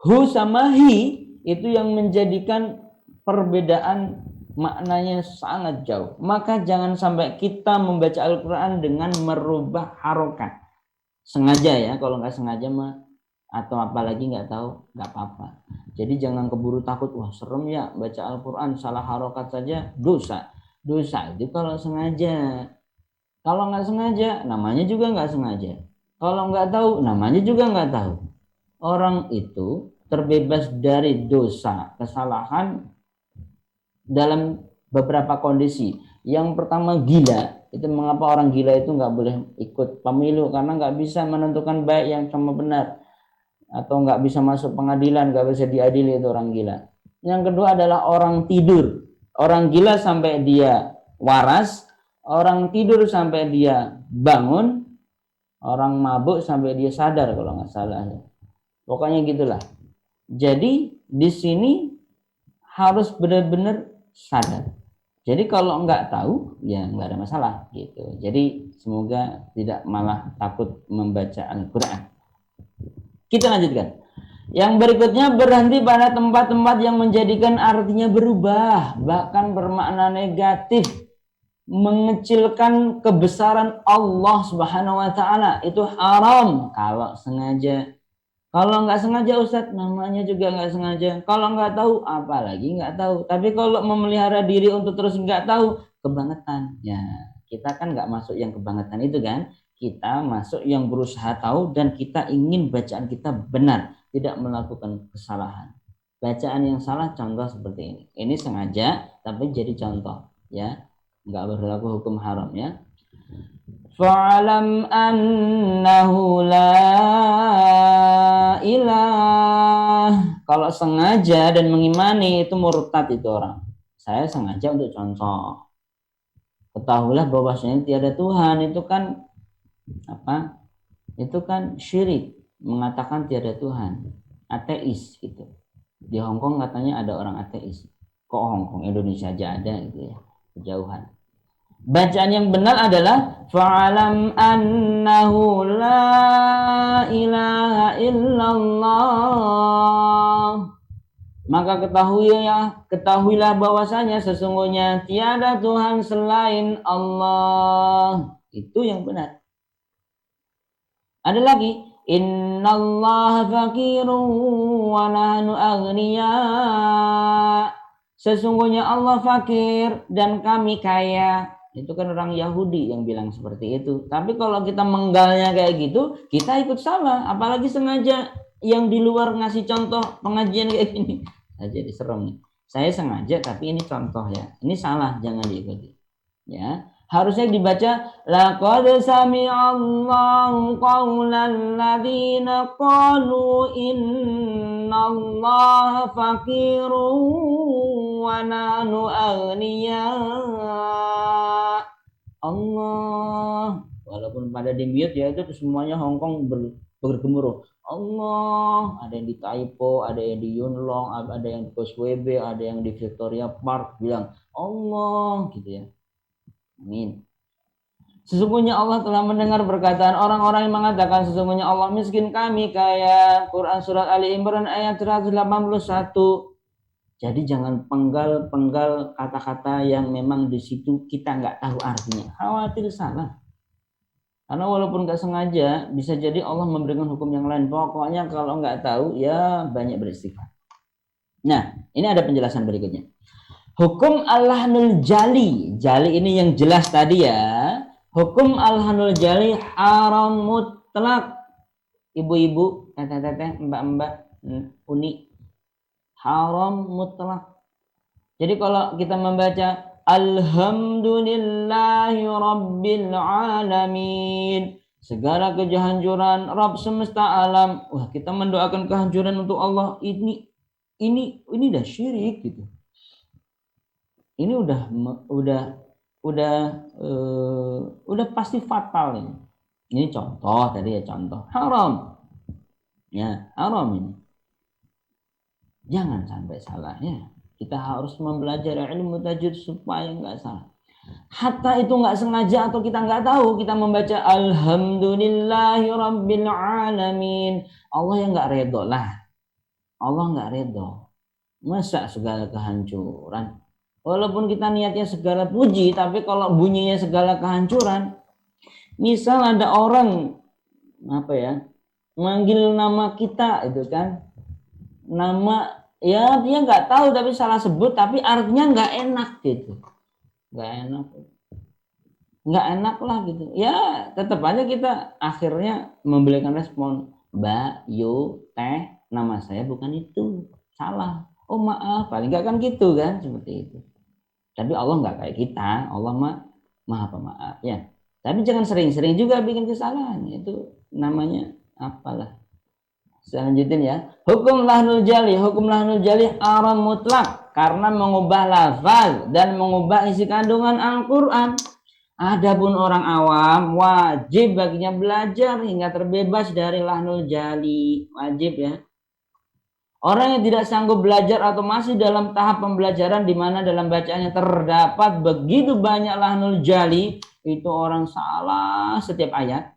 hu sama hi, itu yang menjadikan perbedaan maknanya sangat jauh. Maka jangan sampai kita membaca Al-Quran dengan merubah harokat. Sengaja ya, kalau nggak sengaja mah, atau apalagi nggak tahu, nggak apa-apa. Jadi jangan keburu takut, wah serem ya baca Al-Quran salah harokat saja dosa. Dosa itu kalau sengaja. Kalau nggak sengaja, namanya juga nggak sengaja. Kalau nggak tahu, namanya juga nggak tahu. Orang itu terbebas dari dosa, kesalahan dalam beberapa kondisi. Yang pertama gila. Itu mengapa orang gila itu nggak boleh ikut pemilu, karena nggak bisa menentukan baik yang sama benar, atau nggak bisa masuk pengadilan, nggak bisa diadili, itu orang gila. Yang kedua adalah orang tidur. Orang gila sampai dia waras, orang tidur sampai dia bangun, orang mabuk sampai dia sadar kalau nggak salah. Pokoknya gitulah. Jadi di sini harus benar-benar sadar. Jadi kalau nggak tahu, ya nggak ada masalah gitu. Jadi semoga tidak malah takut membaca Al-Quran. Kita lanjutkan. Yang berikutnya, berhenti pada tempat-tempat yang menjadikan artinya berubah, bahkan bermakna negatif, mengecilkan kebesaran Allah Subhanahu wa Ta'ala. Itu haram kalau sengaja. Kalau nggak sengaja Ustadz, namanya juga nggak sengaja. Kalau nggak tahu, apalagi nggak tahu. Tapi kalau memelihara diri untuk terus nggak tahu, kebangetan. Ya, kita kan nggak masuk yang kebangetan itu kan. Kita masuk yang berusaha tahu dan kita ingin bacaan kita benar, tidak melakukan kesalahan. Bacaan yang salah contoh seperti ini. Ini sengaja, tapi jadi contoh. Ya, nggak berlaku hukum haram ya. Fa'alam annahu la ilah. Kalau sengaja dan mengimani itu murtad itu orang. Saya sengaja untuk contoh. Ketahuilah bahwasanya tiada Tuhan, itu kan apa? Itu kan syirik, mengatakan tiada Tuhan, ateis gitu. Di Hongkong katanya ada orang ateis. Kok Hongkong, Indonesia aja ada gitu ya, kejauhan. Bacaan yang benar adalah fa'alam annahu la ilaha illallah. Maka ketahuilah bahwasanya sesungguhnya tiada Tuhan selain Allah. Itu yang benar. Ada lagi, innallaha faqirun wa nahnu aghniya. Sesungguhnya Allah fakir dan kami kaya. Itu kan orang Yahudi yang bilang seperti itu. Tapi kalau kita menggalnya kayak gitu, kita ikut salah. Apalagi sengaja yang di luar ngasih contoh pengajian kayak gini. Nah, jadi serem nih. Saya sengaja tapi ini contoh ya. Ini salah, jangan diikuti. Ya. Harusnya dibaca laqad sami'allahu qaulal ladzina qalu innallaha faqirun wa nahnu aghniya. Allah, walaupun pada di mute ya, itu semuanya Hongkong bergemuruh. Allah, ada yang di Taipo, ada yang di Yunlong, ada yang di Causeway, ada yang di Victoria Park bilang Allah gitu ya. Amin. Sesungguhnya Allah telah mendengar perkataan orang-orang yang mengatakan sesungguhnya Allah miskin kami kaya. Quran surat Ali Imran ayat 181. Jadi jangan penggal kata-kata yang memang di situ kita nggak tahu artinya. Khawatir salah. Karena walaupun nggak sengaja bisa jadi Allah memberikan hukum yang lain. Pokoknya kalau nggak tahu ya banyak beristighfar. Nah, ini ada penjelasan berikutnya. Hukum al-lahnul jali. Jali ini yang jelas tadi ya. Hukum al-lahnul jali haram mutlak. Ibu-ibu, teteh-teteh, mbak-mbak, uni. Haram mutlak. Jadi kalau kita membaca alhamdulillahi rabbil alamin. Segala kehancuran Rabb semesta alam. Wah, kita mendoakan kehancuran untuk Allah. Ini dah syirik gitu. Ini udah pasti fatal ini. Ini contoh tadi ya, contoh haram. Ya, haram ini. Jangan sampai salah ya. Kita harus mempelajari ilmu tajwid supaya nggak salah. Hatta itu nggak sengaja atau kita nggak tahu, kita membaca alhamdulillahi rabbil alamin. Allah yang nggak redho lah. Allah nggak redho. Masa segala kehancuran? Walaupun kita niatnya segala puji, tapi kalau bunyinya segala kehancuran, misal ada orang manggil nama kita itu kan, nama ya dia nggak tahu tapi salah sebut, tapi artinya nggak enak gitu, nggak enak lah gitu. Ya tetap aja kita akhirnya memberikan respon, Mbak, Yu, Teh, nama saya bukan itu, salah. Oh maaf, paling nggak kan gitu kan, seperti itu. Tapi Allah nggak kayak kita, Allah maha pemaaf ya. Tapi jangan sering-sering juga bikin kesalahan, itu namanya apalah. Selanjutnya ya, hukum lahnul jali haram mutlak karena mengubah lafaz dan mengubah isi kandungan Al-Quran. Adapun orang awam wajib baginya belajar hingga terbebas dari lahnul jali, wajib ya. Orang yang tidak sanggup belajar atau masih dalam tahap pembelajaran di mana dalam bacaannya terdapat begitu banyak lahnul jali, itu orang salah setiap ayat.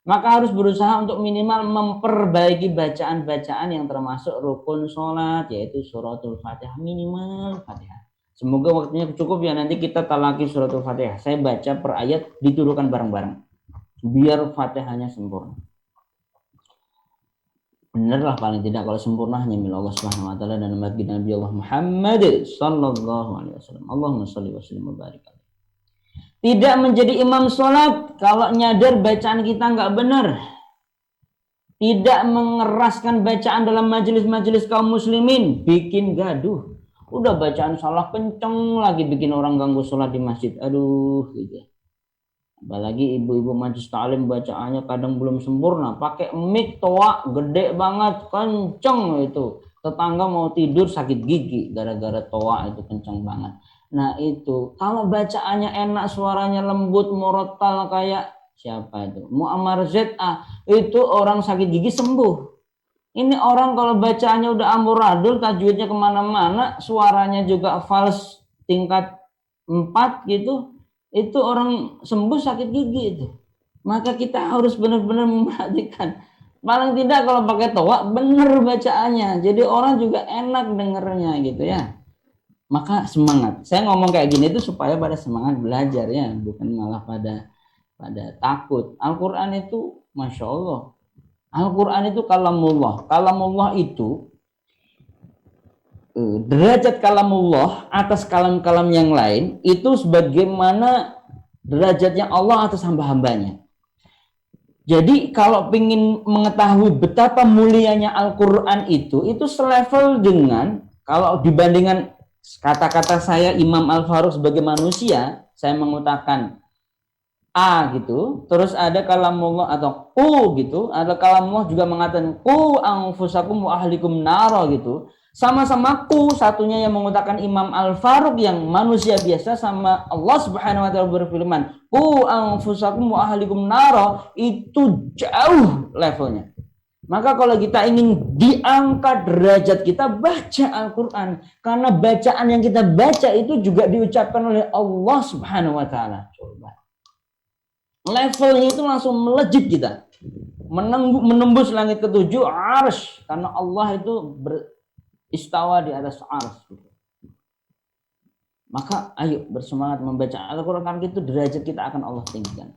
Maka harus berusaha untuk minimal memperbaiki bacaan-bacaan yang termasuk rukun sholat, yaitu suratul Fatihah, minimal Fatihah. Semoga waktunya cukup ya, nanti kita talaki suratul Fatihah. Saya baca per ayat, diturunkan bareng-bareng biar Fatihahnya sempurna. Benerlah paling tidak kalau sempurna hanya milik Allah Subhanahu wa taala dan Nabi Allah Muhammad sallallahu alaihi wasallam. Allahumma shalli wa sallim wa barik. Tidak menjadi imam sholat kalau nyadar bacaan kita nggak benar. Tidak mengeraskan bacaan dalam majelis-majelis kaum muslimin, bikin gaduh. Udah bacaan salah kenceng lagi bikin orang ganggu sholat di masjid. Aduh gitu. Apalagi ibu-ibu majelis ta'lim bacaannya kadang belum sempurna, pakai mic toa gede banget, kenceng itu. Tetangga mau tidur sakit gigi gara-gara toa itu kenceng banget. Nah itu, kalau bacaannya enak, suaranya lembut, murattal kayak siapa itu? Muammar ZA, itu orang sakit gigi sembuh. Ini orang kalau bacaannya udah amburadul, tajwidnya kemana-mana, suaranya juga fals tingkat 4 gitu, itu orang sembuh sakit gigi itu. Maka kita harus benar-benar memperhatikan. Paling tidak kalau pakai toa benar bacaannya, jadi orang juga enak dengernya gitu ya. Maka semangat. Saya ngomong kayak gini itu supaya pada semangat belajar ya, bukan malah pada takut. Al-Quran itu Masya Allah. Al-Quran itu kalamullah. Kalamullah itu derajat kalamullah atas kalam-kalam yang lain itu sebagaimana derajatnya Allah atas hamba-hambanya. Jadi kalau ingin mengetahui betapa mulianya Al-Quran itu selevel dengan, kalau dibandingkan kata-kata saya Imam Al-Faruq sebagai manusia, saya mengutakan A gitu, terus ada kalamullah atau ku gitu, ada kalamullah juga mengatakan ku anfusakum wa ahlikum naro gitu. Sama-sama ku, satunya yang mengutakan Imam Al-Faruq yang manusia biasa, sama Allah Subhanahu wa taala berfirman ku anfusakum wa ahlikum naro, itu jauh levelnya. Maka kalau kita ingin diangkat derajat kita, baca Al-Quran. Karena bacaan yang kita baca itu juga diucapkan oleh Allah Subhanahu wa taala. Coba. Levelnya itu langsung melejit kita. Menembus langit ketujuh, arsy. Karena Allah itu beristawa di atas arsy. Maka ayo bersemangat membaca Al-Quran, karena itu derajat kita akan Allah tinggikan.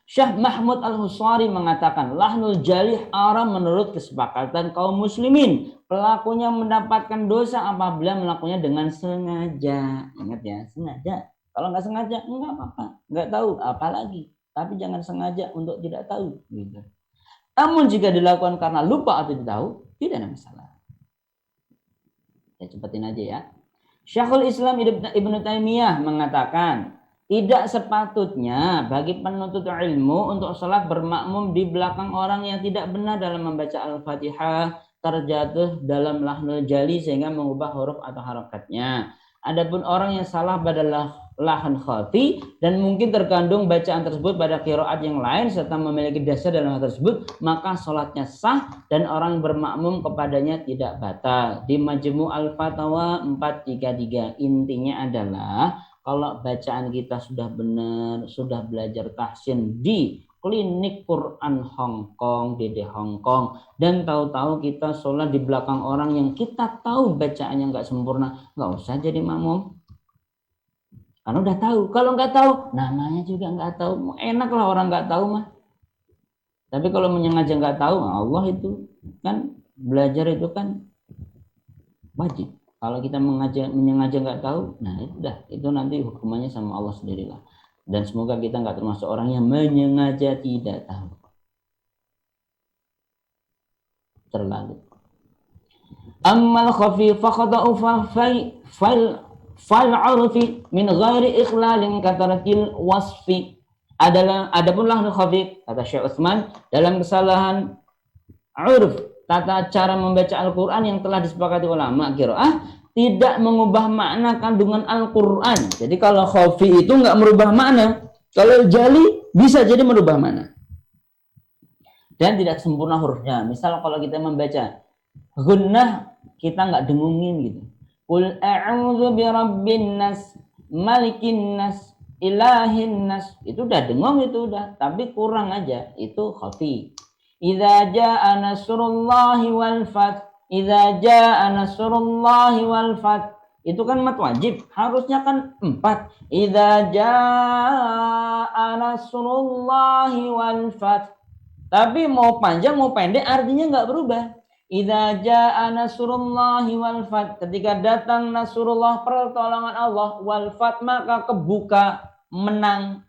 Syekh Mahmud Al-Husari mengatakan, lahnul jalih haram menurut kesepakatan kaum muslimin. Pelakunya mendapatkan dosa apabila melakukannya dengan sengaja. Ingat ya, sengaja. Kalau nggak sengaja, nggak apa-apa. Nggak tahu, apalagi. Tapi jangan sengaja untuk tidak tahu. Gitu. Namun jika dilakukan karena lupa atau tidak tahu, tidak ada masalah. Ya cepetin aja ya. Syekhul Islam Ibnu Taimiyah mengatakan, tidak sepatutnya bagi penuntut ilmu untuk sholat bermakmum di belakang orang yang tidak benar dalam membaca Al-Fatihah, terjatuh dalam lahnul jali sehingga mengubah huruf atau harakatnya. Adapun orang yang salah pada lahan khafi dan mungkin terkandung bacaan tersebut pada qiraat yang lain serta memiliki dasar dalam hal tersebut, maka sholatnya sah dan orang yang bermakmum kepadanya tidak batal. Di Majmu' Al-Fatawa 433 intinya adalah kalau bacaan kita sudah benar, sudah belajar tahsin di klinik Quran Hong Kong, Dede Hong Kong, dan tahu-tahu kita sholat di belakang orang yang kita tahu bacaannya nggak sempurna, nggak usah jadi makmum. Karena udah tahu. Kalau nggak tahu, namanya juga nggak tahu. Enak lah orang nggak tahu mah. Tapi kalau menyengaja nggak tahu, Allah itu kan belajar itu kan wajib. Kalau kita menyengaja nggak tahu, nah itu nanti hukumannya sama Allah sendirilah. Dan semoga kita nggak termasuk orang yang menyengaja tidak tahu. Terlalu. Ammal khafi faqada'u fal'urfi min ghairi ikhlalin katarakil wasfi. Adapun lahnul khafi, kata Syekh Utsman, dalam kesalahan urf, tata cara membaca Al-Quran yang telah disepakati ulama qiraah, tidak mengubah makna kandungan Al-Quran. Jadi kalau khafi itu nggak merubah makna, kalau jali bisa jadi merubah makna. Dan tidak sempurna hurufnya. Misal kalau kita membaca Gunnah kita nggak dengungin gitu. Qul a'udzu birabbin nas, malikin nas, ilahin nas. Itu udah dengung itu udah, tapi kurang aja. Itu khafi. Idza jaa nasrullahi wal fath. Idza jaa nasrullahi wal fath. Itu kan mat wajib, harusnya kan 4. Idza jaa nasrullahi wal fath. Tapi mau panjang mau pendek artinya nggak berubah. Idza jaa nasrullahi wal fath, ketika datang nasrullah pertolongan Allah, wal fath maka kebuka menang.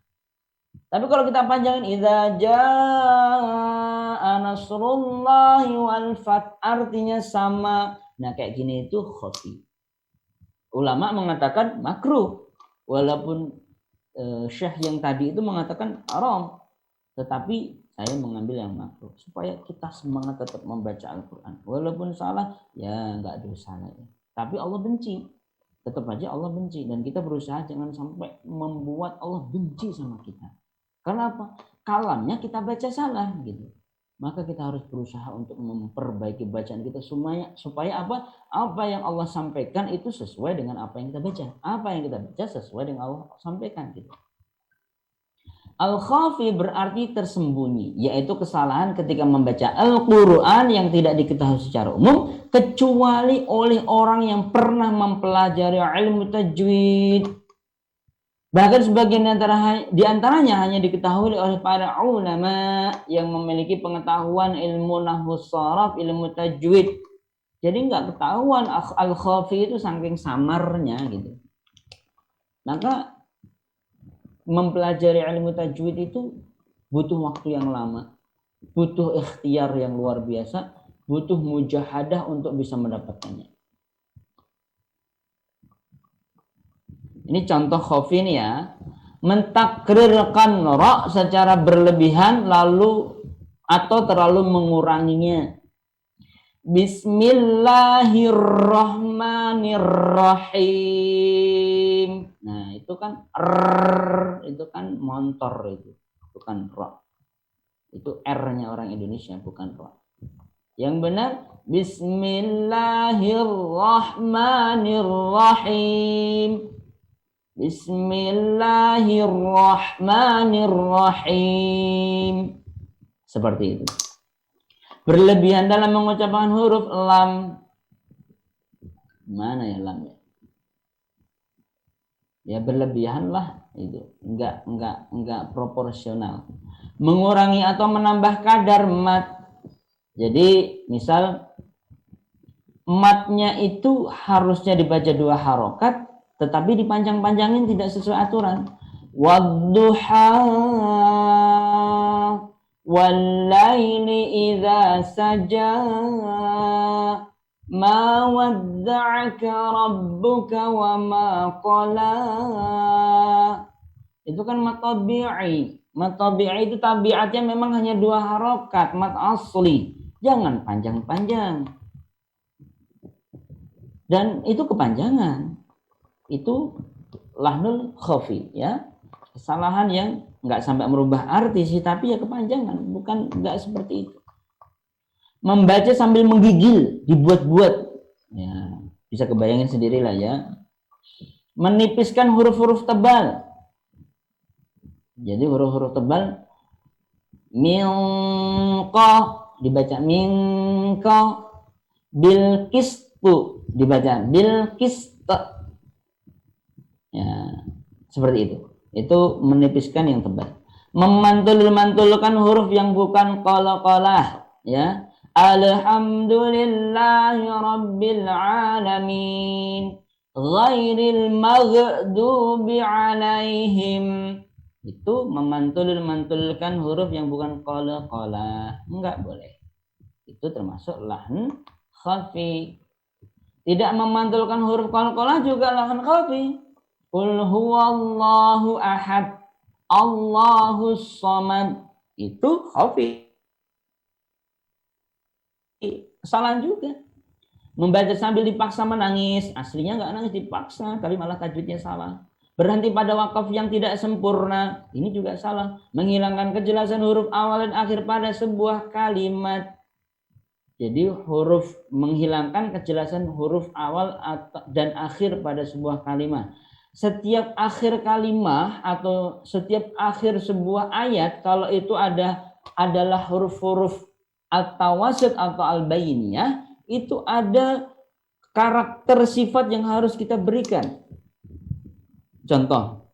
Tapi kalau kita panjangin idza jaa nasrullahi wal fath artinya sama. Nah kayak gini itu khafi. Ulama mengatakan makruh, walaupun syekh yang tadi itu mengatakan haram, tetapi saya mengambil yang makruh supaya kita semangat tetap membaca Al-Quran. Walaupun salah, ya nggak dosa lagi. Tapi Allah benci. Tetap aja Allah benci. Dan kita berusaha jangan sampai membuat Allah benci sama kita. Karena apa? Kalamnya kita baca salah gitu. Maka kita harus berusaha untuk memperbaiki bacaan kita supaya apa? Apa yang Allah sampaikan itu sesuai dengan apa yang kita baca. Apa yang kita baca sesuai dengan Allah sampaikan gitu. Al-khafi berarti tersembunyi, yaitu kesalahan ketika membaca Al-Quran yang tidak diketahui secara umum, kecuali oleh orang yang pernah mempelajari ilmu tajwid. Bahkan sebagian di antaranya hanya diketahui oleh para ulama yang memiliki pengetahuan ilmu nahwu sharaf, ilmu tajwid. Jadi nggak ketahuan Al-khafi itu saking samarnya gitu. Maka mempelajari ilmu tajwid itu butuh waktu yang lama, butuh ikhtiar yang luar biasa, butuh mujahadah untuk bisa mendapatkannya. Ini contoh khafi nih ya, mentakrirkan ra secara berlebihan lalu atau terlalu menguranginya. Bismillahirrahmanirrahim. Nah, itu kan itu kan motor itu, bukan ra. Itu R-nya orang Indonesia, bukan ra. Yang benar Bismillahirrahmanirrahim. Bismillahirrahmanirrahim. Seperti itu. Berlebihan dalam mengucapkan huruf lam. Mana ya lamnya? Ya berlebihan lah itu. Enggak proporsional. Mengurangi atau menambah kadar mat. Jadi misal matnya itu harusnya dibaca 2 harokat, tetapi dipanjang-panjangin tidak sesuai aturan. Wadduha wal-laili idza saja ma wadda'aka rabbuka wa ma qala. Itu kan mat tabi'i. Mat tabi'i itu tabiatnya memang hanya 2 harokat, mat asli. Jangan panjang-panjang. Dan itu kepanjangan. Itu lahnul khafi ya. Kesalahan yang nggak sampai merubah arti sih, tapi ya kepanjangan, bukan nggak seperti itu. Membaca sambil menggigil, dibuat-buat, ya bisa kebayangin sendirilah ya. Menipiskan huruf-huruf tebal. Jadi huruf-huruf tebal, minqa dibaca minqa, bilqistu dibaca bilqist. Ya seperti itu. Itu menipiskan yang tebal. Memantulkan huruf yang bukan qalaqalah ya. Alhamdulillahi rabbil alamin ghairil maghdubi alaihim. Itu memantulkan huruf yang bukan qalaqalah, enggak boleh. Itu termasuk lahn khafi. Tidak memantulkan huruf qalaqalah juga lahn khafi. Qul huwallahu ahad, Allahus samad. Itu khafi. Kesalahan juga. Membaca sambil dipaksa menangis. Aslinya nggak nangis, dipaksa, tapi malah tajwidnya salah. Berhenti pada wakaf yang tidak sempurna. Ini juga salah. Menghilangkan kejelasan huruf awal dan akhir pada sebuah kalimat. Jadi huruf menghilangkan kejelasan huruf awal dan akhir pada sebuah kalimat. Setiap akhir kalimat atau setiap akhir sebuah ayat kalau itu adalah huruf-huruf at-tawassut atau al-bainiyah, itu ada karakter sifat yang harus kita berikan. Contoh,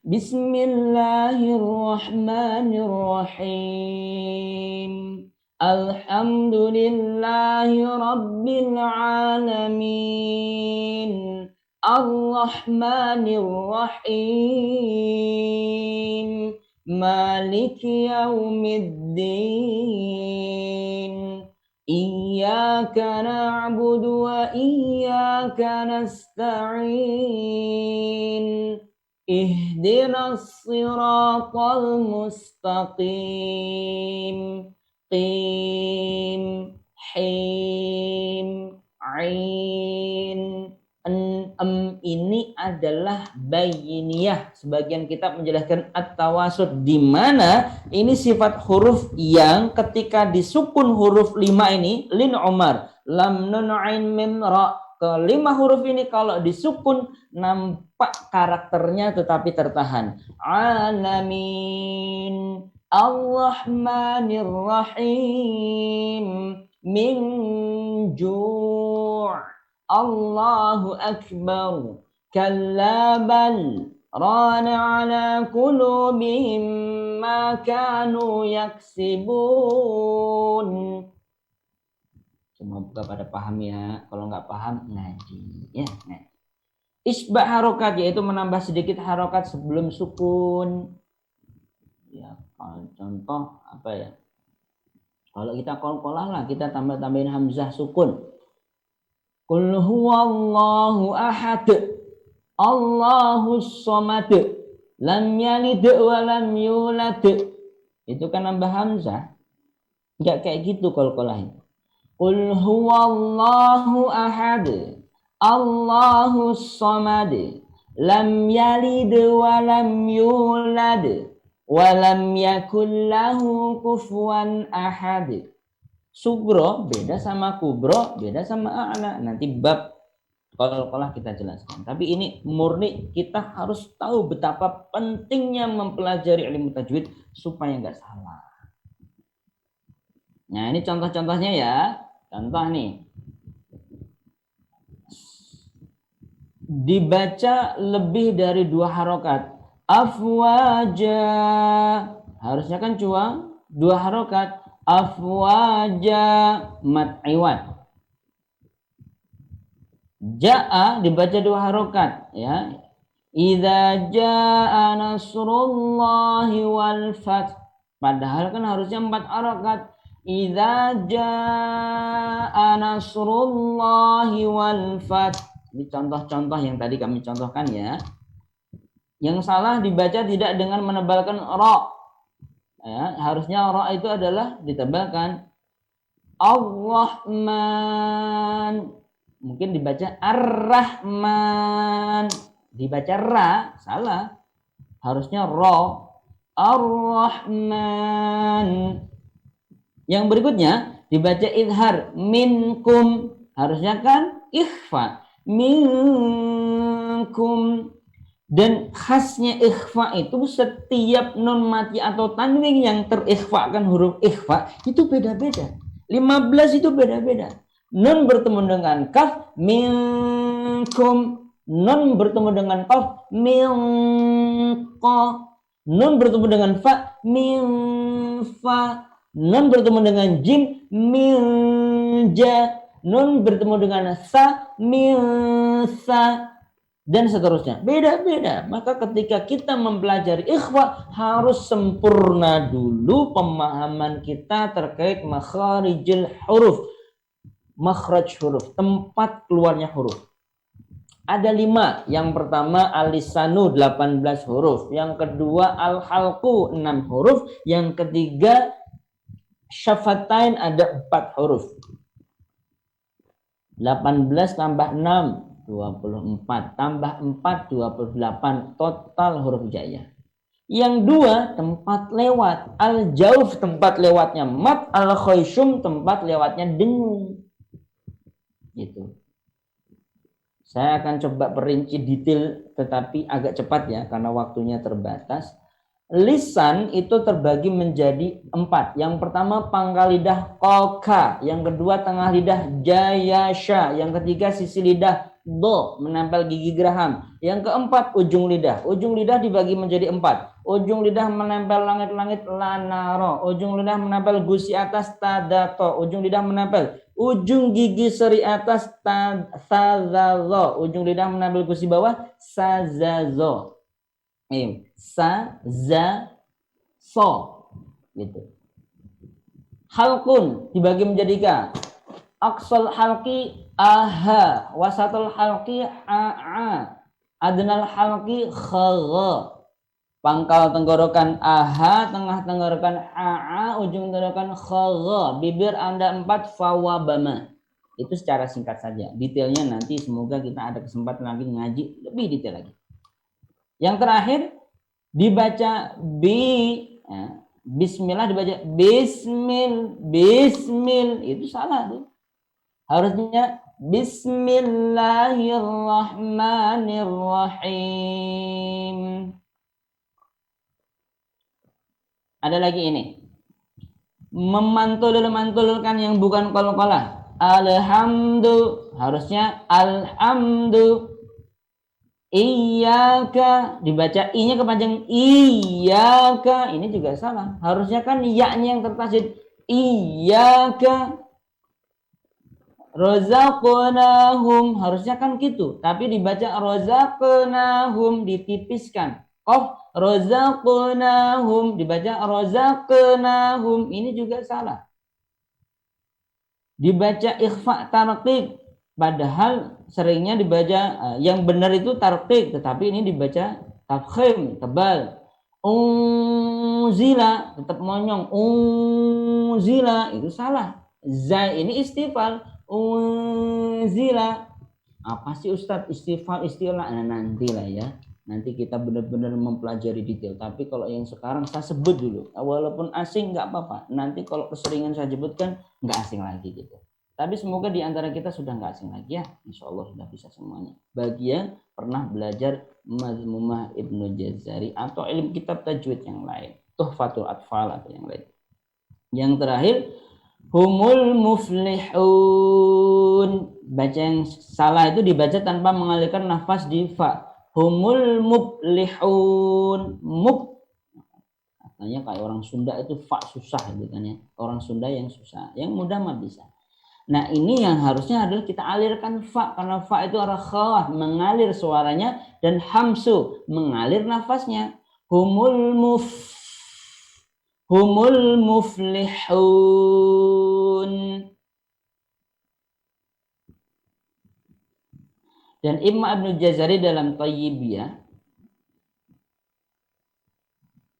Bismillahirrahmanirrahim. Alhamdulillahi Rabbil Alamin. Ar-Rahmanir Rahim. Maliki Yaumiddin. Iyyaka na'budu wa iyyaka nasta'in. Ihdinas siratal mustaqim. Qim, him, ain, ini adalah bayiniyah. Sebagian kitab menjelaskan at-tawassut, di mana ini sifat huruf yang ketika disukun huruf 5 ini, lin umar, lam nun ain mim ra, kelima huruf ini kalau disukun nampak karakternya tetapi tertahan. Alamin, Ar-Rahmanir Rahim, min ju', Allahu Akbar, kalla bal rana ala qulubihim ma kanu yaksibun. Semoga pada paham ya. Kalau nggak paham ngaji ya. Nah. Isbah harokat yaitu menambah sedikit harokat sebelum sukun. Ya, contoh apa ya? Kalau kita qalqalah lah, kita tambahin hamzah sukun. Qul huwallahu ahad, Allahus samad, lam yalid wa lam yulad. Itu kan nambah hamzah. Enggak kayak gitu qalqalah. Qul huwallahu ahad, Allahus samad, lam yalid wa lam yulad. Walam yakul lahu kufuwan ahad. Sugro beda sama kubro, beda sama a'la. Nanti bab qalqalah kita jelaskan. Tapi ini murni kita harus tahu betapa pentingnya mempelajari ilmu tajwid supaya nggak salah. Nah, ini contoh-contohnya ya. Contoh nih. Dibaca lebih dari 2 harokat. Afwaja, harusnya kan cuma 2 harokat. Afwaja, mad iwad. Ja'a dibaca 2 harokat ya. Idza jaa nasrullahi wal fath. Padahal kan harusnya 4 harokat. Idza jaa nasrullahi wal fath. Ini contoh-contoh yang tadi kami contohkan ya. Yang salah dibaca tidak dengan menebalkan ra. Ya, harusnya ra itu adalah ditebalkan. Ar-Rahman. Mungkin dibaca Ar-Rahman. Dibaca ra, salah. Harusnya ra. Ar-Rahman. Yang berikutnya dibaca idhar. Minkum. Harusnya kan ikhfa. Minkum. Dan khasnya ikhfa itu setiap nun mati atau tanwin yang terikhfakan huruf ikhfa itu beda-beda. 15 itu beda-beda. Nun bertemu dengan kaf minkum. Nun bertemu dengan qaf minqa. Nun bertemu dengan fa minfa. Nun bertemu dengan jim minja. Nun bertemu dengan sa minsa. Dan seterusnya, beda-beda. Maka ketika kita mempelajari ikhfa harus sempurna dulu pemahaman kita terkait makharijul huruf, makhraj huruf, tempat keluarnya huruf. Ada 5. Yang pertama al-lisanu 18 huruf, yang kedua al-halqu 6 huruf, yang ketiga syafatain ada 4 huruf. 18 tambah 6 24, tambah 4 28, total huruf hijaiyah. Yang dua tempat lewat, al-jauf tempat lewatnya mat, al-khayshum tempat lewatnya dengung. Gitu. Saya akan coba perinci detail tetapi agak cepat ya karena waktunya terbatas. Lisan itu terbagi menjadi 4. Yang pertama pangkal lidah koka, yang kedua tengah lidah jayasha, yang ketiga sisi lidah do menempel gigi geraham, yang keempat ujung lidah. Ujung lidah dibagi menjadi 4. Ujung lidah menempel langit-langit lanaro, ujung lidah menempel gusi atas tadato, ujung lidah menempel ujung gigi seri atas sazazo, ujung lidah menempel gusi bawah sazazo. Sa, za, so gitu. Halkun dibagi menjadi 3. Aqsal halqi aha, wasatul halqi a, adnal halqi kha. Pangkal tenggorokan aha, tengah tenggorokan a, ujung tenggorokan kha. Bibir Anda 4 fawabama. Itu secara singkat saja. Detailnya nanti semoga kita ada kesempatan lagi ngaji lebih detail lagi. Yang terakhir dibaca bismillah dibaca bismil itu salah tuh. Harusnya bismillahirrahmanirrahim. Ada lagi ini. Memantulkan yang bukan qalqalah. Alhamdu harusnya alhamdu. Iyaka dibaca i-nya kepanjang iyaka, ini juga salah. Harusnya kan ya-nya yang tertasydid iyaka. Razaqnahum harusnya kan gitu, tapi dibaca razaqnahum ditipiskan. Qaf razaqnahum dibaca razaqnahum, ini juga salah. Dibaca ikhfa tarqiq. Padahal seringnya dibaca yang benar itu tarqiq, tetapi ini dibaca tafkhim, tebal. Unzila tetap monyong. Unzila itu salah. Za ini istifal. Unzila. Apa sih Ustadz istifal istilah? Nah, nantilah ya. Nanti kita benar-benar mempelajari detail. Tapi kalau yang sekarang saya sebut dulu. Walaupun asing nggak apa-apa. Nanti kalau keseringan saya sebutkan nggak asing lagi gitu. Tapi semoga di antara kita sudah nggak asing lagi ya. Insya Allah sudah bisa semuanya. Bagi yang pernah belajar Mazmumah Ibnu Jazari atau ilmu kitab tajwid yang lain. Tuhfatul Atfal atau yang lain. Yang terakhir. Humul muflihun. Baca yang salah itu dibaca tanpa mengalirkan nafas di fa. Humul muflihun. Katanya kayak orang Sunda itu fa susah gitu kan ya. Orang Sunda yang susah. Yang mudah mah bisa. Nah ini yang harusnya adalah kita alirkan fa, karena fa itu rakhawah, mengalir suaranya, dan hamsu, mengalir nafasnya. Humul muflihun. Dan Imam Ibnu Jazari dalam Thayyibiyah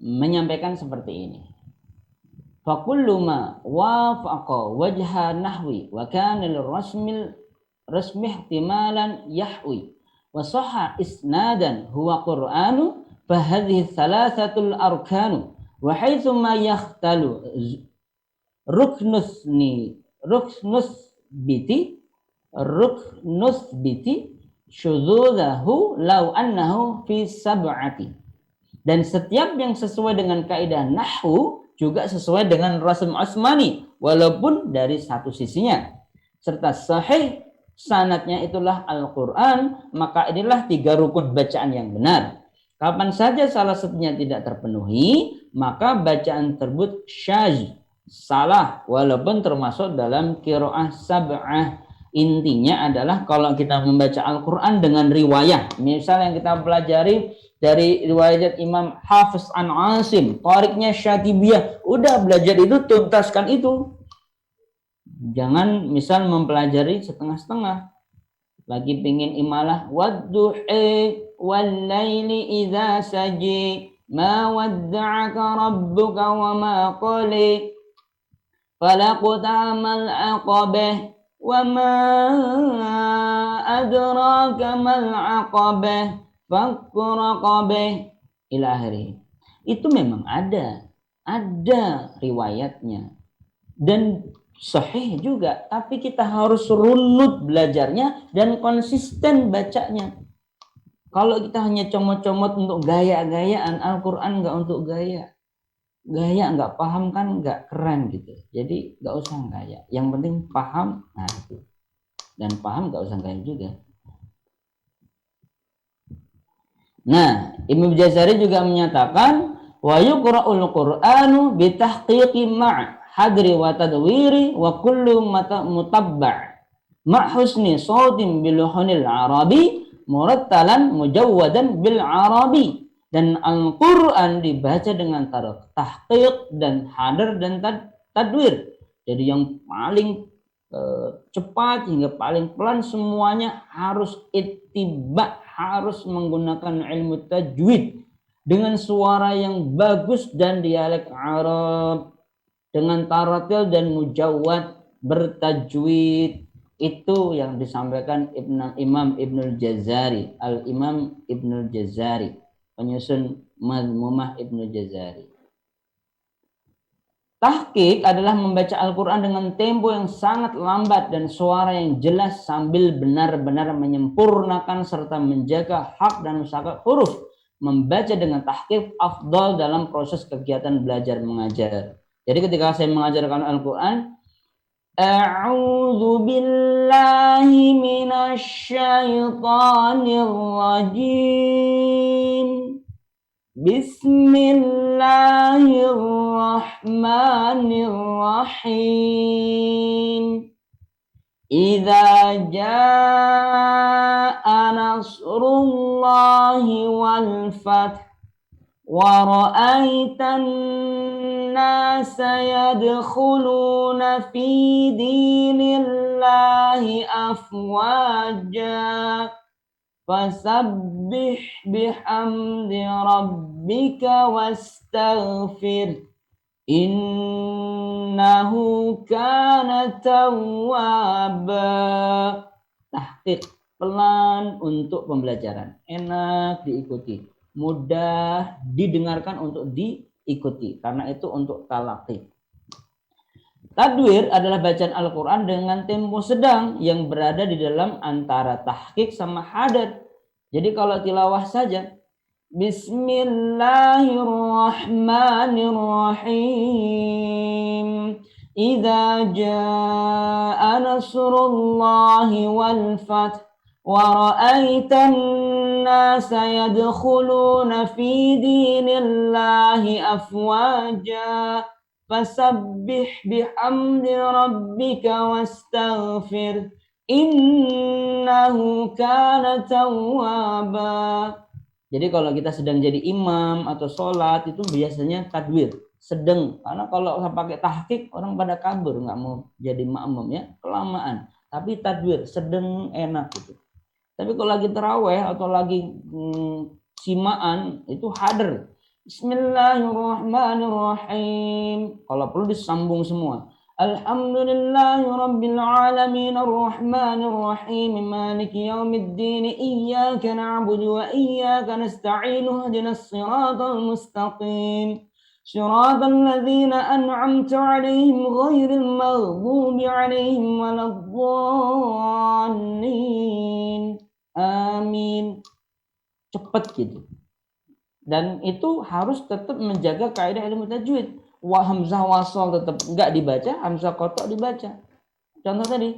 menyampaikan seperti ini. Fakullu ma wafaqa wajha nahwi wa kana rasmi ihtimalan yahwi wa sahha isnadan huwa qur'anu fa hadhihi thalathatul arkanu wa haitsu ma yakhtalu ruknus biti syudzudahu law annahu fi sab'ati. Dan setiap yang sesuai dengan kaidah nahwu juga sesuai dengan rasm asmani walaupun dari satu sisinya, serta sahih sanadnya itulah Al-Quran, maka inilah 3 rukun bacaan yang benar. Kapan saja salah satunya tidak terpenuhi, maka bacaan tersebut syadz, salah, walaupun termasuk dalam qiraah sab'ah. Intinya adalah kalau kita membaca Al-Quran dengan riwayah, misal yang kita pelajari dari riwayat Imam Hafiz an Asim, tariknya Syatibiyah, udah belajar itu, tuntaskan itu. Jangan misal mempelajari setengah-setengah. Lagi pingin imalah wadduhi wal laili idza saji ma wadda'aka rabbuka wa ma qali falaqtamal aqabah wa ma adraka mal aqabah fakku raqabah ila akhirih. itu memang ada riwayatnya dan sahih juga, tapi kita harus runut belajarnya dan konsisten bacanya. Kalau kita hanya comot-comot untuk gaya-gayaan, Al-Quran nggak untuk gaya nggak paham kan nggak keren gitu. Jadi nggak usah gaya, yang penting paham. Nah itu, dan paham nggak usah gaya juga. Nah, Ibnu Jazari juga menyatakan wa yuqra'ul Qur'anu bi tahqiqi ma' hadri wa tadwiri wa kullu mutabba' ma' husni sautin bil hunil arabi murattalan mujawwadan bil arabi. Dan Al-Qur'an dibaca dengan tahqiq dan hadar dan tadwir. Jadi yang paling cepat hingga paling pelan, semuanya harus ittiba, harus menggunakan ilmu tajwid dengan suara yang bagus dan dialek Arab, dengan taratil dan mujawwad bertajwid. Itu yang disampaikan Imam Ibnul Jazari, Al-Imam Ibnul Jazari, penyusun Madmumah Ibnul Jazari. Tahqiq adalah membaca Al-Quran dengan tempo yang sangat lambat dan suara yang jelas sambil benar-benar menyempurnakan serta menjaga hak dan usaha huruf. Membaca dengan tahqiq afdal dalam proses kegiatan belajar mengajar. Jadi ketika saya mengajarkan Al-Quran, A'udzu billahi minasyaitonir rajim. Bismillahirrahmanirrahim. Idza jaa nasrullahi wal fath wa ra'aitan nasa yadkhuluna fi dinillahi afwaja. Fasabbih bihamdi rabbika wastaghfir innahu kana tawwaba. Tahqiq pelan untuk pembelajaran, enak diikuti, mudah didengarkan untuk diikuti, karena itu untuk talaqi. Tadwir adalah bacaan Al-Quran dengan tempo sedang yang berada di dalam antara tahqiq sama hadad. Jadi kalau tilawah saja, Bismillahirrahmanirrahim. Idza jaa nasrullahi wal fath wa ra'aitan nasa yadkhuluna fi dinillahi afwaja. Fasabbih bihamdi rabbika wastaghfir innahu kana tawwaba. Jadi kalau kita sedang jadi imam atau sholat itu biasanya tadwir sedang, karena kalau pakai tahqiq orang pada kabur, nggak mau jadi makmum ya, kelamaan. Tapi tadwir sedang enak gitu. Tapi kalau lagi taraweh atau lagi simaan itu hadar. Bismillahirrahmanirrahim. Kalau perlu disambung semua. Alhamdulillahirabbil alamin arrahmanirrahim maliki yaumiddin iyyaka na'budu wa iyyaka nasta'in ihdinas siratal mustaqim siratal ladzina an'amta 'alaihim ghairil maghdubi 'alaihim waladdallin. Amin. Cepat gitu. Dan itu harus tetap menjaga kaidah ilmu tajwid. Hamzah wasal tetap enggak dibaca, hamzah qata' dibaca. Contoh tadi,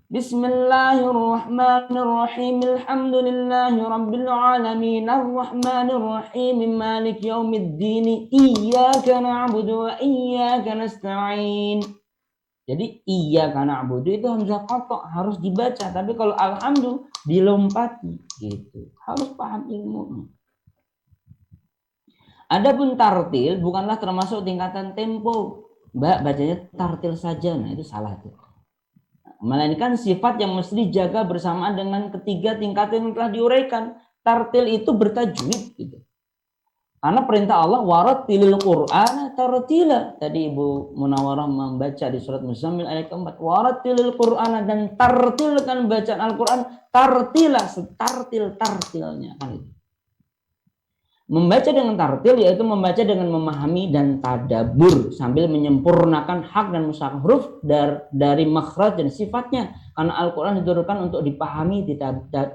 Bismillahirrahmanirrahim. Alhamdulillahirabbil alamin arrahmanirrahim maliki yaumiddin iyyaka na'budu wa iyyaka nasta'in. Jadi iyyaka na'budu itu hamzah qata' harus dibaca, tapi kalau alhamdulillah dilompati gitu. Harus paham ilmunya. Adapun tartil bukanlah termasuk tingkatan tempo. Mbak bacanya tartil saja, nah itu salah tuh. Melainkan sifat yang mesti dijaga bersamaan dengan ketiga tingkatan yang telah diuraikan. Tartil itu bertajwid gitu. Karena perintah Allah warattilil Qur'ana tartila. Tadi Ibu Munawwarah membaca di surat Muzammil ayat keempat, warattilil Qur'ana, dan tartilkan bacaan Al-Qur'an tartila, setartil-tartilnya kan itu. Membaca dengan tartil yaitu membaca dengan memahami dan tadabbur sambil menyempurnakan hak dan mushaf huruf dari makhraj dan sifatnya. Karena Al-Quran diturunkan untuk dipahami,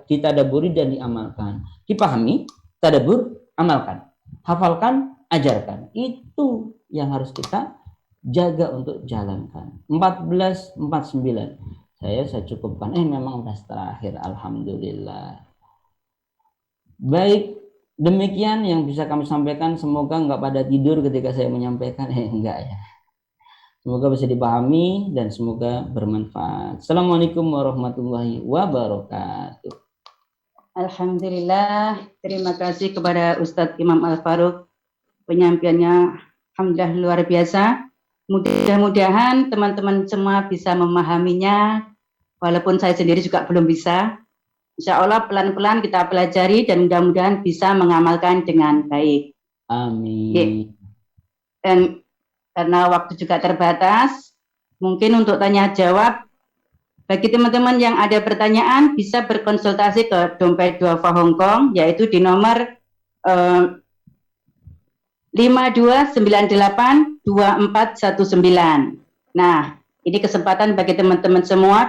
ditadabburi dan diamalkan. Dipahami, tadabbur, amalkan. Hafalkan, ajarkan. Itu yang harus kita jaga untuk jalankan. 14:49. Saya cukupkan. Memang udah terakhir. Alhamdulillah. Baik. Demikian yang bisa kami sampaikan. Semoga nggak pada tidur ketika saya menyampaikan. Enggak ya. Semoga bisa dipahami dan semoga bermanfaat. Assalamualaikum warahmatullahi wabarakatuh. Alhamdulillah. Terima kasih kepada Ustadz Imam Al-Faruq. Penyampaiannya alhamdulillah luar biasa. Mudah-mudahan teman-teman semua bisa memahaminya. Walaupun saya sendiri juga belum bisa. Insya Allah pelan-pelan kita pelajari dan mudah-mudahan bisa mengamalkan dengan baik. Amin. Dan karena waktu juga terbatas, mungkin untuk tanya jawab, bagi teman-teman yang ada pertanyaan bisa berkonsultasi ke Dompet Duafa Hong Kong, yaitu di nomor 52982419. Nah, ini kesempatan bagi teman-teman semua.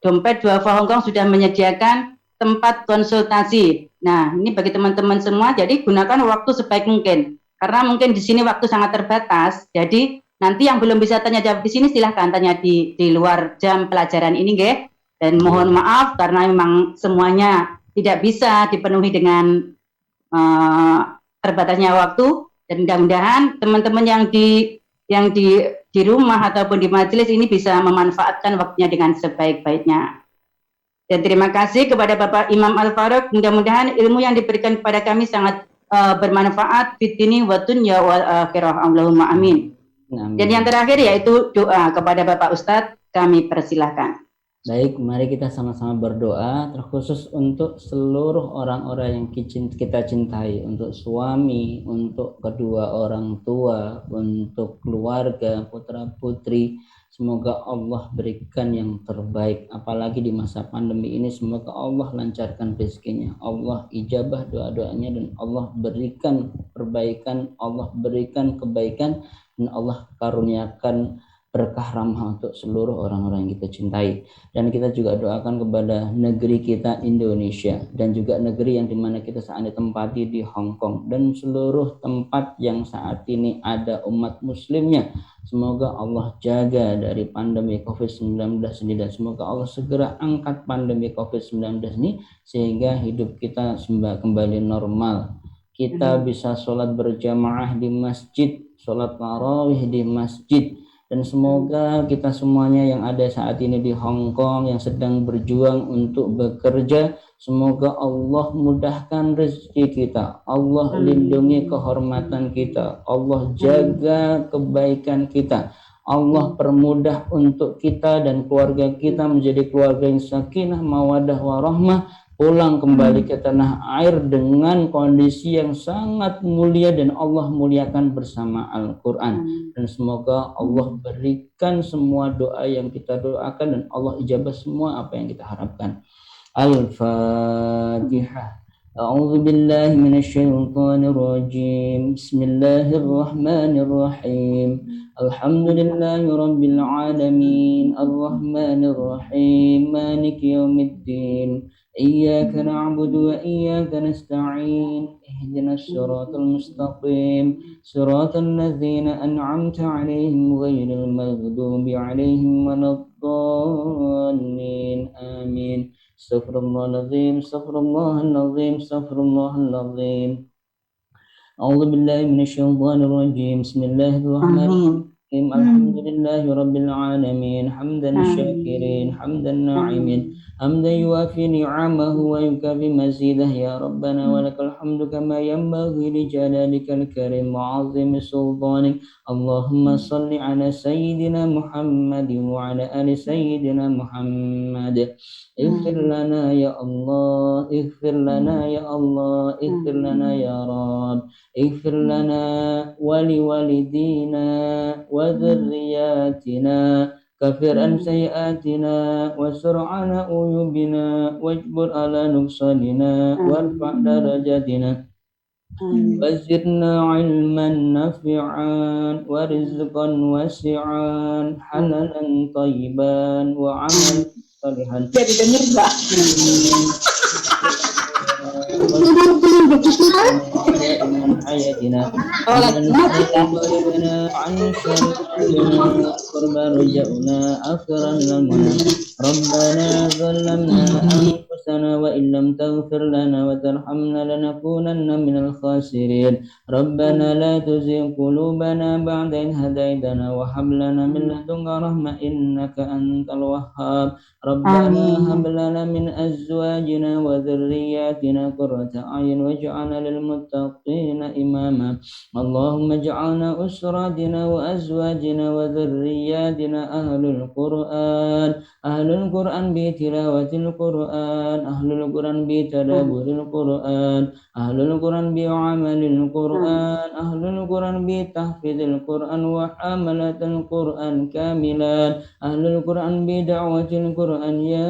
Dompet Duafa Hong Kong sudah menyediakan tempat konsultasi. Nah, ini bagi teman-teman semua. Jadi gunakan waktu sebaik mungkin. Karena mungkin di sini waktu sangat terbatas. Jadi nanti yang belum bisa tanya jawab di sini silahkan tanya di luar jam pelajaran ini, nggih. Dan mohon maaf karena memang semuanya tidak bisa dipenuhi dengan terbatasnya waktu. Dan mudah-mudahan teman-teman yang di rumah ataupun di majelis ini bisa memanfaatkan waktunya dengan sebaik-baiknya. Dan terima kasih kepada Bapak Imam Al-Faruq. Mudah-mudahan ilmu yang diberikan kepada kami sangat bermanfaat fitini wa dunya wal akhirah. Allahumma amin. Dan yang terakhir yaitu doa kepada Bapak Ustadz, kami persilahkan. Baik, mari kita sama-sama berdoa terkhusus untuk seluruh orang-orang yang kita cintai, untuk suami, untuk kedua orang tua, untuk keluarga, putra-putri. Semoga Allah berikan yang terbaik, apalagi di masa pandemi ini. Semoga Allah lancarkan rezekinya, Allah ijabah doa-doanya, dan Allah berikan perbaikan, Allah berikan kebaikan, dan Allah karuniakan berkah rahmah untuk seluruh orang-orang yang kita cintai. Dan kita juga doakan kepada negeri kita Indonesia, dan juga negeri yang dimana kita saat ini tempati di Hong Kong, dan seluruh tempat yang saat ini ada umat muslimnya. Semoga Allah jaga dari pandemi COVID-19 ini, dan semoga Allah segera angkat pandemi COVID-19 ini sehingga hidup kita kembali normal. Kita bisa sholat berjamaah di masjid, sholat tarawih di masjid. Dan semoga kita semuanya yang ada saat ini di Hong Kong yang sedang berjuang untuk bekerja, semoga Allah mudahkan rezeki kita, Allah lindungi kehormatan kita, Allah jaga kebaikan kita, Allah permudah untuk kita dan keluarga kita menjadi keluarga yang sakinah, mawadah, warahmah, pulang kembali ke tanah air dengan kondisi yang sangat mulia, dan Allah muliakan bersama Al-Quran. Dan semoga Allah berikan semua doa yang kita doakan, dan Allah ijabah semua apa yang kita harapkan. Al-Fatihah. A'udzu billahi minasyaitonir rajim. Bismillahirrahmanirrahim. Alhamdulillahi rabbil alamin. Arrahmanir rahim. Maliki yaumiddin. إياك نعبد وإياك نستعين اهدنا الصراط المستقيم صراط الذين أنعمت عليهم غير المغضوب عليهم ولا الضالين آمين استغفر الله العظيم استغفر الله العظيم استغفر الله العظيم أعوذ بالله من الشيطان الرجيم بسم الله الرحمن الرحيم الحمد لله رب العالمين حمدا الشاكرين حمدا الناعمين حمدا يوافي نعمه ويكافي مزيده يا ربنا ولك الحمد كما ينبغي لجلالك الكريم وعظيم سلطانك اللهم صل على سيدنا محمد وعلى آل سيدنا محمد اغفر لنا يا الله اغفر لنا يا الله اغفر لنا يا رب اغفر لنا ولوالدينا وذرياتنا كفر عن سيئاتنا وسر على عيوبنا واجبر على نقصاننا وارفع درجاتنا وزدنا علما نافعا ورزقا واسعا حلالا طيبا وعملا صالحا. Jadi denger nggak? حياتنا ومن عن شرنا قرب رجعنا أغفرا لنا ربنا ظلمنا أنفسنا وإن لم تغفر لنا وترحمنا لنكونن من الخاسرين ربنا لا تزغ قلوبنا بعد إذ هديتنا وهب لنا من لدنك رحمة إنك أنت الوهاب ربنا هب لنا من أزواجنا وذرياتنا قرة أعين واجعلنا للمتقين إماما اللهم اجعلنا أسرتنا وأزواجنا وذرياتنا أهل القرآن بتلاوة القرآن أهل القرآن بتدبر القرآن أهل القرآن بعمل القرآن أهل القرآن بتحفيظ القرآن وحملة القرآن كاملا أهل القرآن بدعوة القرآن يا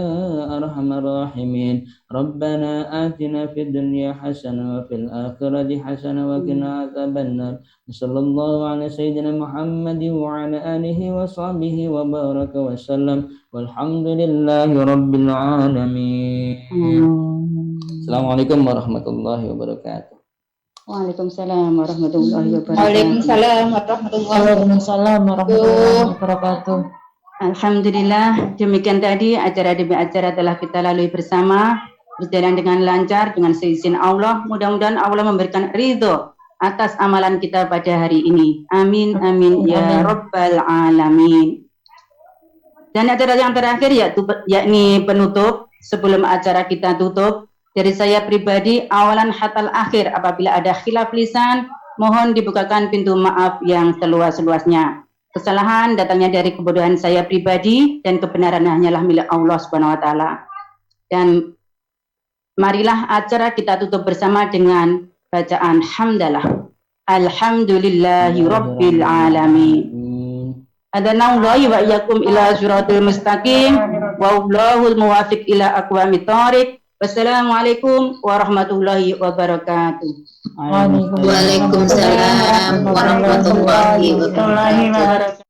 أرحم الراحمين ربنا آتنا في الدنيا حسنة وفي الآخرة حسنة وقنا عذاب النار صلى الله على سيدنا محمد وعلى آله وصحبه وبارك وسلم والحمد لله رب العالمين. Assalamualaikum warahmatullahi wabarakatuh. Waalaikumsalam warahmatullahi wabarakatuh. Waalaikumsalam warahmatullahi wabarakatuh. Alhamdulillah, demikian tadi demi acara telah kita lalui bersama, berjalan dengan lancar dengan seizin Allah. Mudah-mudahan Allah memberikan ridho atas amalan kita pada hari ini. Amin amin ya rabbal alamin. Dan acara yang terakhir yakni penutup. Sebelum acara kita tutup, dari saya pribadi awalan hatal akhir, apabila ada khilaf lisan mohon dibukakan pintu maaf yang seluas-luasnya. Kesalahan datangnya dari kebodohan saya pribadi dan kebenaran hanyalah milik Allah Subhanahu wa taala. Dan marilah acara kita tutup bersama dengan bacaan hamdalah. Alhamdulillahi rabbil alamin. Adanallahi wa iyyakum ila siratal mustaqim wa wallahul muwaffiq ila aqwamit thoriq. Wassalamualaikum warahmatullahi wabarakatuh. Waalaikumsalam warahmatullahi wabarakatuh.